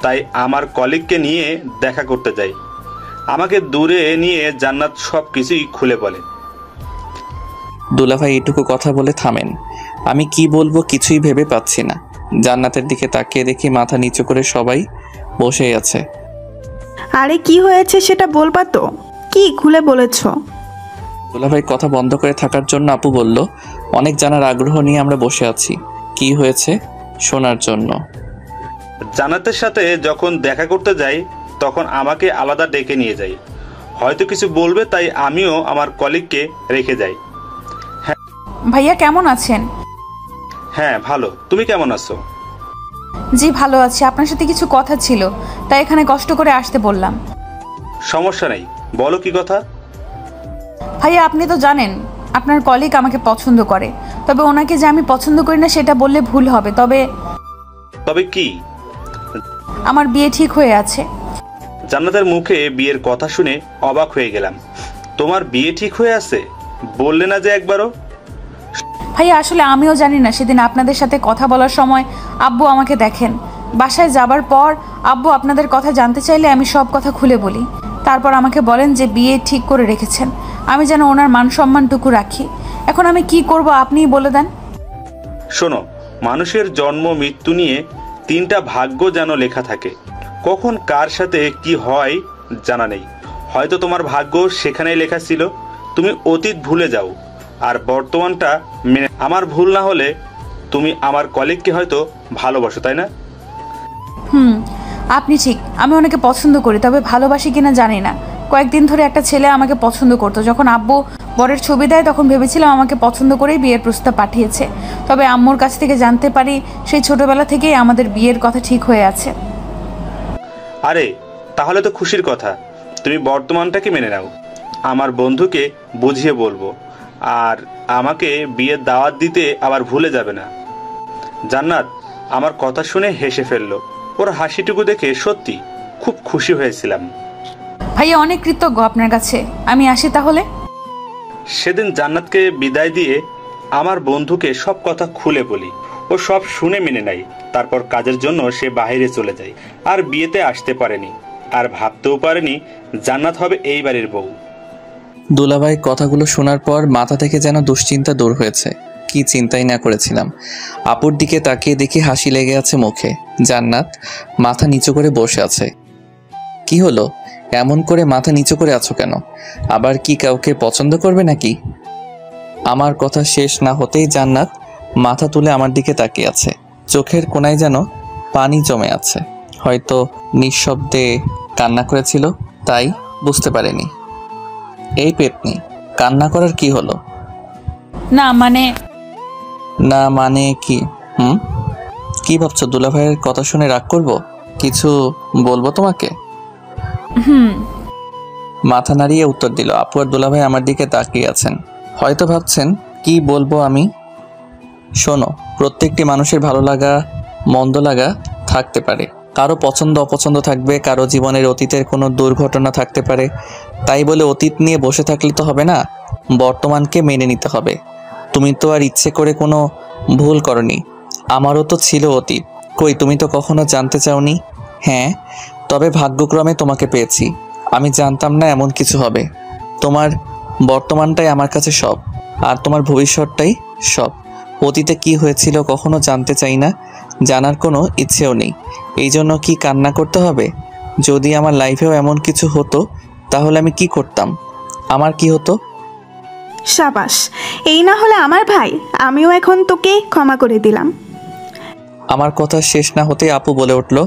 তাই আমার কলিগকে নিয়ে দেখা করতে যাই। আমাকে দূরে নিয়ে জান্নাত সব কিছুই খুলে বলে। দুলাভাই এটুকু কথা বলে থামেন। আমি কি বলবো কিছুই ভেবে পাচ্ছি না। জান্নাতের দিকে তাকিয়ে দেখি মাথা নিচু করে সবাই বসে আছে। আরে কি হয়েছে সেটা বলবা তো, কি খুলে বলেছ? দুলাভাই কথা বন্ধ করে থাকার জন্য আপু বলল, অনেক জানার আগ্রহ নিয়ে আমরা বসে আছি, কি হয়েছে শোনার জন্য। জান্নাতের সাথে যখন দেখা করতে যাই তখন আমাকে আলাদা ডেকে নিয়ে যাই, হয়তো কিছু বলবে, তাই আমিও আমার কলিগকে রেখে যাই। ভাইয়া কেমন আছেন? হ্যাঁ ভালো, তুমি কেমন আছো? জি ভালো আছি। আপনার সাথে কিছু কথা ছিল, তাই এখানে কষ্ট করে আসতে বললাম। সমস্যা নেই, বলো কি কথা। ভাইয়া আপনি তো জানেন আপনার কলিগ আমাকে পছন্দ করে, তবে ওনাকে যে আমি পছন্দ করি না সেটা বললে ভুল হবে। তবে কি? আমার বিয়ে ঠিক হয়ে আছে। জান্নাতের মুখে বিয়ের কথা শুনে অবাক হয়ে গেলাম। তোমার বিয়ে ঠিক হয়ে আছে? বললে না যে একবারও। ভাইয়া আসলে আমিও জানি না, সেদিন আপনাদের সাথে কথা বলার সময় আব্বু আমাকে দেখেন। বাসায় যাবার পর আব্বু আপনাদের কথা জানতে চাইলে আমি সব কথা খুলে বলি। তারপর আমাকে বলেন যে বিয়ে ঠিক করে রেখেছেন, আমি যেন ওনার মান সম্মানটুকু রাখি। এখন আমি কি করব আপনিই বলে দেন। শোনো, মানুষের জন্ম মৃত্যু নিয়ে 3টা ভাগ্য যেন লেখা থাকে, কখন কার সাথে কি হয় জানা নেই। হয়তো তোমার ভাগ্য সেখানেই লেখা ছিল, তুমি অতীত ভুলে যাও আর বর্তমানটা মেনে। আমার ভুল না হলে তুমি আমার কলিগকে হয়তো ভালোবাসো, তাই না? আপনি ঠিক, আমি ওনাকে পছন্দ করি, তবে ভালোবাসি কিনা জানি না। কয়েকদিন ধরে একটা ছেলে আমাকে পছন্দ করতো। যখন আব্বু বরের ছবি দেয় তখন ভেবেছিলাম আমাকে পছন্দ করেই বিয়ের প্রস্তাব পাঠিয়েছে, তবে আম্মুর কাছ থেকে জানতে পারি সেই ছোটবেলা থেকেই আমাদের বিয়ের কথা ঠিক হয়ে আছে। আরে তাহলে তো খুশির কথা, তুমি বর্তমানটাকে মেনে নাও। আমার বন্ধুকে বুঝিয়ে বলবো, আর আমাকে বিয়ের দাওয়াত দিতে আবার ভুলে যাবে না। জান্নাত আমার কথা শুনে হেসে ফেললো। ওর হাসিটুকু দেখে সত্যি খুব খুশি হয়েছিলাম। ভাইয়া অনেক কৃতজ্ঞ আপনার কাছে, আমি আসি তাহলে। সেদিন জান্নাতকে বিদায় দিয়ে আমার বন্ধুকে সব কথা খুলে বলি। ও সব শুনে মেনে নেয়। তারপর কাজের জন্য সে বাইরে চলে যায়, আর বিয়েতে আসতে পারেনি, আর ভাবতেও পারেনি জান্নাত হবে এই বাড়ির বউ। দুলাভাই কথাগুলো শোনার পর মাথা থেকে যেন দুশ্চিন্তা দূর হয়েছে। কি চিন্তাই না করেছিলাম। আপুর দিকে তাকিয়ে দেখি হাসি লেগে আছে মুখে। জান্নাত মাথা নিচু করে বসে আছে। কি হলো, এমন করে মাথা নিচু করে আছো কেন? আবার কি কাউকে পছন্দ করবে নাকি? আমার কথা শেষ না হতেই জান্নাত মাথা তুলে আমার দিকে তাকিয়ে আছে। চোখের কোণায় যেন পানি জমে আছে। হয়তো নিঃশব্দে কান্না করেছিল, তাই বুঝতে পারেনি। এই পেতনি, কান্না করার কি হলো? না মানে কি? কি ভাবছো? দুলাভাইয়ের কথা শুনে রাগ করব? কিছু বলবো তোমাকে? মাথা নাড়িয়ে উত্তর দিল। আপু আর দুলাভাই আমার দিকে তাকিয়ে আছেন, হয়তো ভাবছেন কি বলবো আমি। শোনো, প্রত্যেকটি মানুষের ভালো লাগা মন্দ লাগা থাকতে পারে, কারো পছন্দ অপছন্দ থাকবে, কারো জীবনের অতীতের কোনো দুর্ঘটনা থাকতে পারে। তাই বলে অতীত নিয়ে বসে থাকলে তো হবে না, বর্তমানকে মেনে নিতে হবে। তুমি তো আর ইচ্ছে করে কোনো ভুল করনি, আমারও তো ছিল অতীত। কই, তুমি তো কখনো জানতে চাওনি। হ্যাঁ, তবে ভাগ্যক্রমে তোমাকে পেয়েছি। আমি জানতাম না এমন কিছু হবে। তোমার বর্তমানটাই আমার কাছে সব, আর তোমার ভবিষ্যৎটাই সব। অতীতে কি হয়েছিল কখনো জানতে চাই না, জানার কোনো ইচ্ছেও নেই। এই জন্য কি কান্না করতে হবে? যদি আমার লাইফেও এমন কিছু হতো তাহলে আমি কি করতাম, আমার কি হতো? সাবাস, এই না হলে আমার ভাই, আমিও এখন তোকে ক্ষমা করে দিলাম। আমার কথা শেষ না হতে আপু বলে উঠল,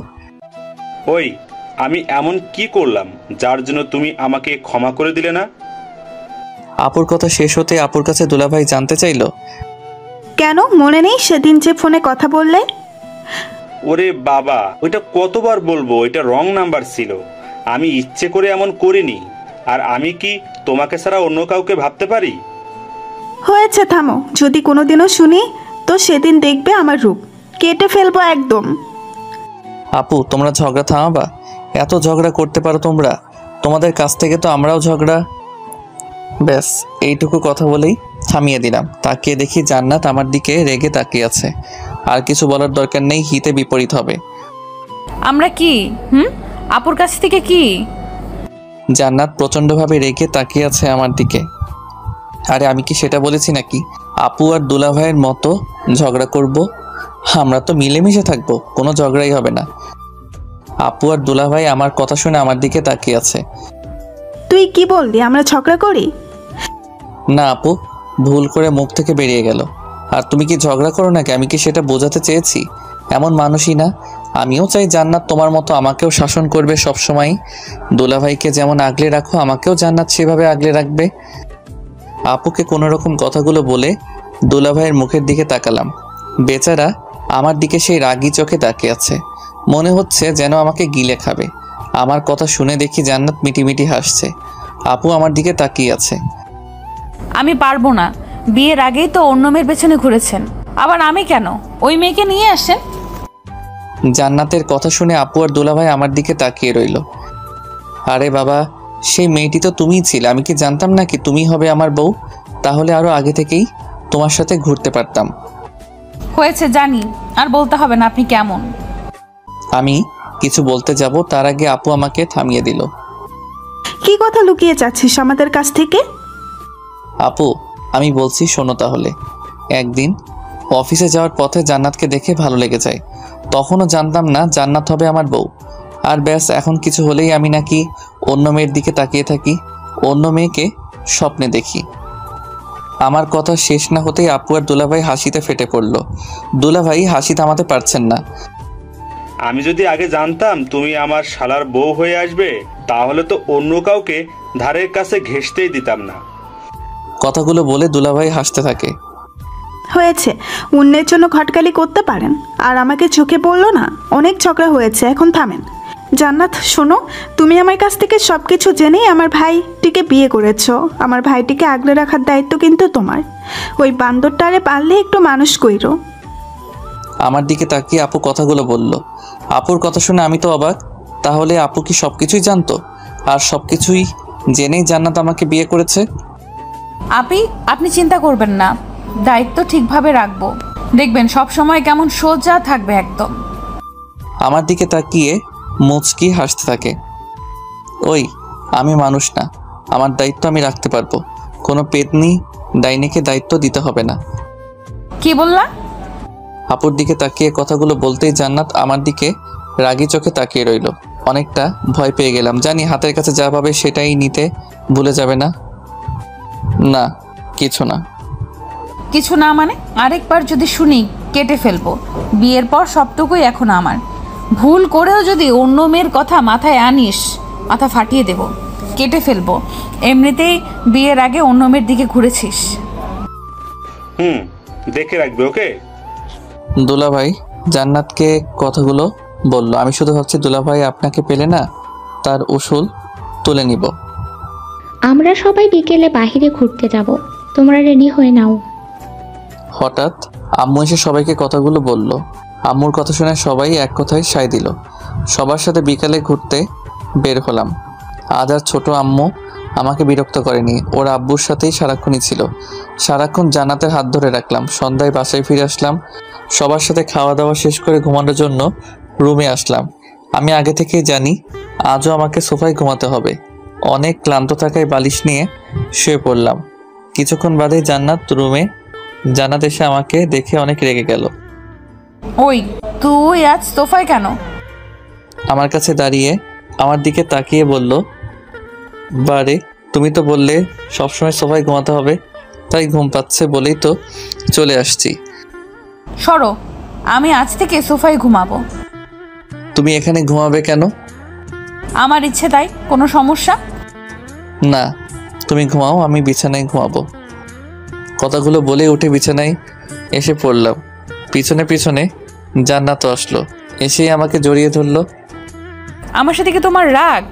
ওই, আমি এমন কি করলাম যার জন্য তুমি আমাকে ক্ষমা করে দিলে না? আপুর কথা শেষ হতে আপুর কাছে দুলাভাই জানতে চাইল, কেন মনে নেই সেদিন যে ফোনে কথা বললে? ওরে বাবা, ওইটা কতবার বলবো, ওইটা রং নাম্বার ছিল। আমি ইচ্ছে করে এমন করিনি। আর আমি কি তোমাকে ছাড়া অন্য কাউকে ভাবতে পারি? হয়েছে, থামো। যদি কোনোদিনও শুনি তো সেদিন দেখবে আমার রূপ কেটে ফেলবো একদম। আপু তোমরা ঝগড়া থামাবা? এত ঝগড়া করতে পারো তোমরা? তোমাদের কাছ থেকে তো আমরাও ঝগড়া। ব্যাস এইটুকু কথা বলেই থামিয়ে দিলাম। তাকিয়ে দেখি জান্নাত আমার দিকে রেগে তাকিয়ে আছে। আর কিছু বলার দরকার নেই, হিতে বিপরীত হবে। আমরা কি আপুর কাছ থেকে কি? জান্নাত প্রচণ্ডভাবে রেগে তাকিয়ে আছে আমার দিকে। আরে আমি কি সেটা বলেছি নাকি আপু আর দুলাভাইয়ের মতো ঝগড়া করব? আমরা তো মিলেমিশে থাকবো, কোনো ঝগড়াই হবে না। আপু আর দুলাভাই আমার কথা শুনে আমার দিকে তাকিয়ে আছে। তুই কি বললি, আমরা ঝগড়া করি? না আপু, ভুল করে মুখ থেকে বেরিয়ে গেল। আর তুমি কি ঝগড়া করো নাকি, আমি কি সেটা বোঝাতে চেয়েছি? এমন মানুষই না। আমিও চাই জান্নাত তোমার মতো আমাকেও শাসন করবে সবসময়। দুলাভাইকে যেমন আগলে রাখো, আমাকেও জান্নাত সেভাবে আগলে রাখবে। আপুকে কোনো রকম কথাগুলো বলে দুলাভাইয়ের মুখের দিকে তাকালাম। বেচারা আমার দিকে সেই রাগী চোখে তাকিয়ে আছে, মনে হচ্ছে যেন আমাকে গিলে খাবে। আমার কথা শুনে দেখি জান্নাত মিটিমিটি হাসছে। আপু আমার দিকে তাকিয়ে আছে। আমি পারবো না, বিয়ের আগেই তো অন্য মেয়ের পেছনে ঘুরেছেন, আবার আমি কেন? ওই মেয়েকে নিয়ে আসেন। জান্নাতের কথা শুনে আপু আর দুলাভাই আমার দিকে তাকিয়ে রইল। আরে বাবা, সেই মেয়েটি তো তুমিই ছিলে, আমি কি জানতাম নাকি তুমি হবে আমার বউ? তাহলে আরো আগে থেকেই তোমার সাথে ঘুরতে পারতাম। হয়েছে জানি, আর বলতে হবে না আপনি কেমন। আমি কিছু বলতে যাব তার আগে আপু আমাকে থামিয়ে দিল। কি কথা লুকিয়ে যাচ্ছিস আমাদের কাছ থেকে? আপু আমি বলছি শোনো তাহলে। একদিন অফিসে যাওয়ার পথে জান্নাতকে দেখে ভালো লেগে যায়। তখনও জানতাম না জান্নাত হবে আমার বউ। আর ব্যাস, এখন কিছু হলেই আমি নাকি অন্য মেয়ের দিকে তাকিয়ে থাকি, অন্য মেয়েকে স্বপ্নে দেখি। আমার কথা শেষ না হতেই আপু আর দুলাভাই হাসিতে ফেটে পড়ল। দুলাভাই হাসি থামাতে পারছেন না। আমি যদি আগে জানতাম তুমি আমার শালার বউ হয়ে আসবে, তাহলে তো অন্য কাউকে ধারের কাছে ঘেঁষতেই দিতাম না। কথাগুলো বলে দুলাভাই হাসতে থাকে। হয়েছে, অন্যের জন্য ঘটকালি করতে পারেন, আর আমাকে চোখে পড়লো না। অনেক ঝগড়া হয়েছে, এখন থামেন। জান্নাত শোনো, তুমি আমার কাছ থেকে সব কিছু জেনেই আমার ভাইটিকে বিয়ে করেছো। আমার ভাইটিকে আগলে রাখার দায়িত্ব কিন্তু তোমার। ওই বান্দরটারে পারলে একটু মানুষ কইরো। আমার দিকে তাকিয়ে আপু কথাগুলো বলল। আপুর কথা শুনে আমি তো অবাক। তাহলে আপু কি সব কিছুই জানতো, আর সব কিছুই জেনেই জান্নাত আমাকে বিয়ে করেছে? আপনি চিন্তা করবেন না, দায়িত্ব ঠিকভাবে রাখবো, দেখবেন সব সময় কেমন সোজা থাকবে একদম। আমার দিকে তাকিয়ে মুচকি হাসতে থাকে। ওই, আমি মানুষ না, আমার দায়িত্ব আমি রাখতে পারবো। কোনো পেতনি ডাইনিকে দায়িত্ব দিতে হবে না। কি বললা? আপুর দিকে তাকিয়ে কথাগুলো বলতেই জান্নাত আমার দিকে রাগী চোখে তাকিয়ে রইল। অনেকটা ভয় পেয়ে গেলাম, জানি হাতের কাছে যা পাবে সেটাই নিতে ভুলে যাবে না। না, কিছু না। কিছু না মানে? আরেকবার যদি শুনি কেটে ফেলবো। বিয়ের পর সবটুকুই এখন আমার। ভুল করেও যদি অন্য মেয়ের কথা মাথায় আনিস, মাথা ফাটিয়ে দেব, কেটে ফেলবো। এমনিতেই বিয়ের আগে অন্য মেয়ের দিকে ঘুরেছিস। দেখে রাখবে, ওকে? দুলাভাই জান্নাতকে কথাগুলো বলল। আমি শুধু ভাবছি দুলাভাই আপনাকে পেলে না তার উসুল তুলে নিব। আমরা সবাই বিকেলে বাইরে ঘুরতে যাব, তোমরা রেডি হয়ে নাও। হঠাৎ আম্মু এসে সবাইকে কথাগুলো বলল। আম্মুর কথা শুনে সবাই এক কথায় সায় দিল। সবার সাথে বিকালে ঘুরতে বের হলাম। আজ আর ছোট আম্মু আমাকে বিরক্ত করেনি, ওর আব্বুর সাথেই সারাক্ষণই ছিল। সারাক্ষণ জান্নাতের হাত ধরে রাখলাম। সন্ধ্যায় বাসায় ফিরে আসলাম। সবার সাথে খাওয়া দাওয়া শেষ করে ঘুমানোর জন্য রুমে আসলাম। আমি আগে থেকেই জানি আজও আমাকে সোফায় ঘুমাতে হবে। অনেক ক্লান্ত থাকায় বালিশ নিয়ে শুয়ে পড়লাম। কিছুক্ষণ বাদেই জান্নাত এসে আমাকে দেখে অনেক রেগে গেল। ওই তুই আজ সোফায় কেন? আমার কাছে দাঁড়িয়ে আমার দিকে তাকিয়ে বলল, বারে তুমি তো বললে সবসময় সোফায় ঘুমাতে হবে, তাই ঘুম পাচ্ছে বলেই তো চলে আসছি। সরো, আমি আজ থেকে সোফায় ঘুমাবো। তুমি এখানে ঘুমাবে কেন? আমার ইচ্ছে তাই। কোনো সমস্যা? না, তুমি ঘুমাও, আমি বিছানায় ঘুমাবো। কথাগুলো বলে উঠে বিছানায় এসে পড়লাম। পিছনে পিছনে জান্নাতও আসলো। এসেই আমাকে জড়িয়ে ধরলো। আমার সাথে কি তোমার রাগ?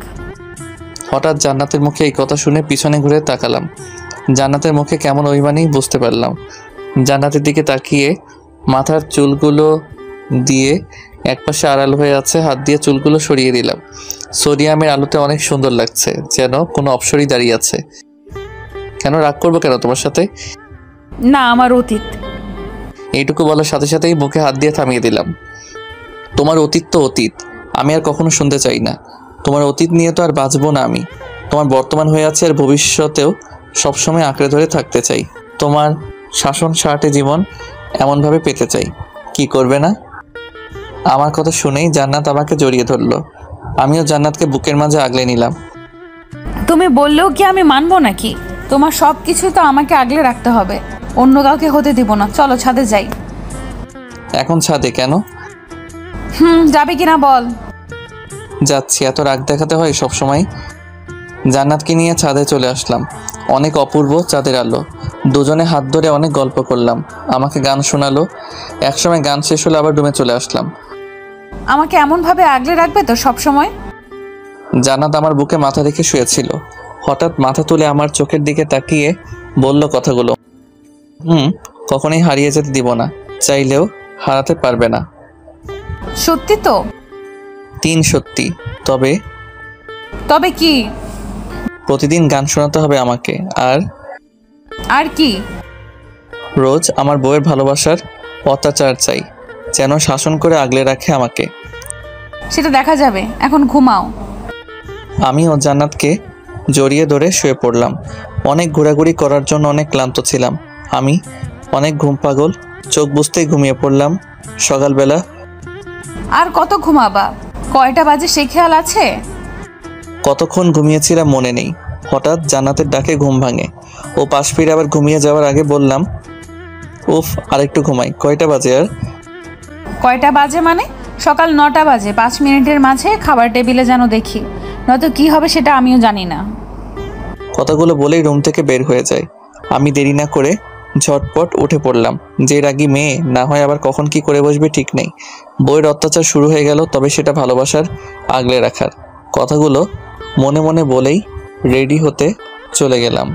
হঠাৎ জান্নাতের মুখে এই কথা শুনে পিছনে ঘুরে তাকালাম। জান্নাতের মুখে কেমন অভিমানী বুঝতে পারলাম। জান্নাতের দিকে তাকিয়ে মাথার চুলগুলো দিয়ে একপাশে আড়াল হয়ে আছে, হাত দিয়ে চুলগুলো সরিয়ে দিলাম। সোডিয়ামের আলোতে অনেক সুন্দর লাগছে, যেন কোনো অপসরই দাঁড়িয়ে আছে। কেন রাগ করবো কেন তোমার সাথে? না, আমার অতীত। এইটুকু বলার সাথে সাথেই বুকে হাত দিয়ে থামিয়ে দিলাম। তোমার অতীত তো অতীত, আমি আর কখনো শুনতে চাই না। তোমার অতীত নিয়ে তো আর বাঁচবো না আমি। তোমার বর্তমান হয়ে আছে আর ভবিষ্যতেও সবসময় আঁকড়ে ধরে থাকতে চাই। তোমার শাসন শার্টে জীবন এমনভাবে পেতে চাই। কি করবে না? আমার কথা শুনেই জান্নাত আমাকে জড়িয়ে ধরলো। আমিও জান্নাতকে বুকের মাঝে আগলে নিলাম। তুমি বললেও কি আমি মানবো নাকি? তোমার সব কিছু তো আমাকে আগলে রাখতে হবে, অন্য কাউকে হতে দিব না। চলো ছাদে যাই। এখন ছাদে কেন? যাবে কিনা বল। যাচ্ছি, এত রাগ দেখাতে হয় সব সময়? জান্নাতকে নিয়ে ছাদে চলে আসলাম। অনেক অপূর্ব চাঁদের আলো। দুজনে হাত ধরে অনেক গল্প করলাম। আমাকে গান শোনালো। একসময় গান শেষ হলে আবার রুমে চলে আসলাম। আমাকে এমনভাবে আগলে রাখবে তো সব সময়? জান্নাত আমার বুকে মাথা রেখে শুয়েছিল। হঠাৎ মাথা তুলে আমার চোখের দিকে তাকিয়ে বলল কথাগুলো। কখনোই হারিয়ে যেতে দিব না, চাইলেও হারাতে পারবে না। সত্যি তো? 3 সত্যি। তবে কি? প্রতিদিন গান শোনাতে হবে আমাকে। আর কি? রোজ আমার বউয়ের ভালোবাসার অত্যাচার চাই, যেন শাসন করে আগলে রাখে আমাকে। সেটা দেখা যাবে, এখন ঘুমাও। আমি ও জান্নাতকে জড়িয়ে ধরে শুয়ে পড়লাম। অনেক ঘোরাঘুরি করার জন্য অনেক ক্লান্ত ছিলাম। আমি অনেক ঘুম পাগল। চোখ বুঝতেই ঘুমিয়ে পড়লাম। সকালবেলা আর কত ঘুমাবা? কয়টা বাজে সে খেয়াল আছে? কতক্ষণ ঘুমিয়েছিলাম মনে নেই। হঠাৎ জান্নাতের ডাকে ঘুম ভাঙে। ও পাশ ফিরে আবার ঘুমিয়ে যাওয়ার আগে বললাম, উফ, আরেকটু ঘুমাই। কয়টা বাজে আর? কয়টা বাজে মানে? সকাল 9টা বাজে। 5 মিনিটের মাঝে খাবার টেবিলে যেন দেখি, নয়তো কি হবে সেটা আমিও জানি না। কথাগুলো বলেই রুম থেকে বের হয়ে যায়। আমি দেরি না করে ঝটপট উঠে পড়লাম। যে রাগী মেয়ে না হয় আবার কখন কি করে বসবে ঠিক নেই। বইয়ের অত্যাচার শুরু হয়ে গেল, তবে সেটা ভালোবাসার আগলে রাখার। কথাগুলো মনে মনে বলেই রেডি হতে চলে গেলাম।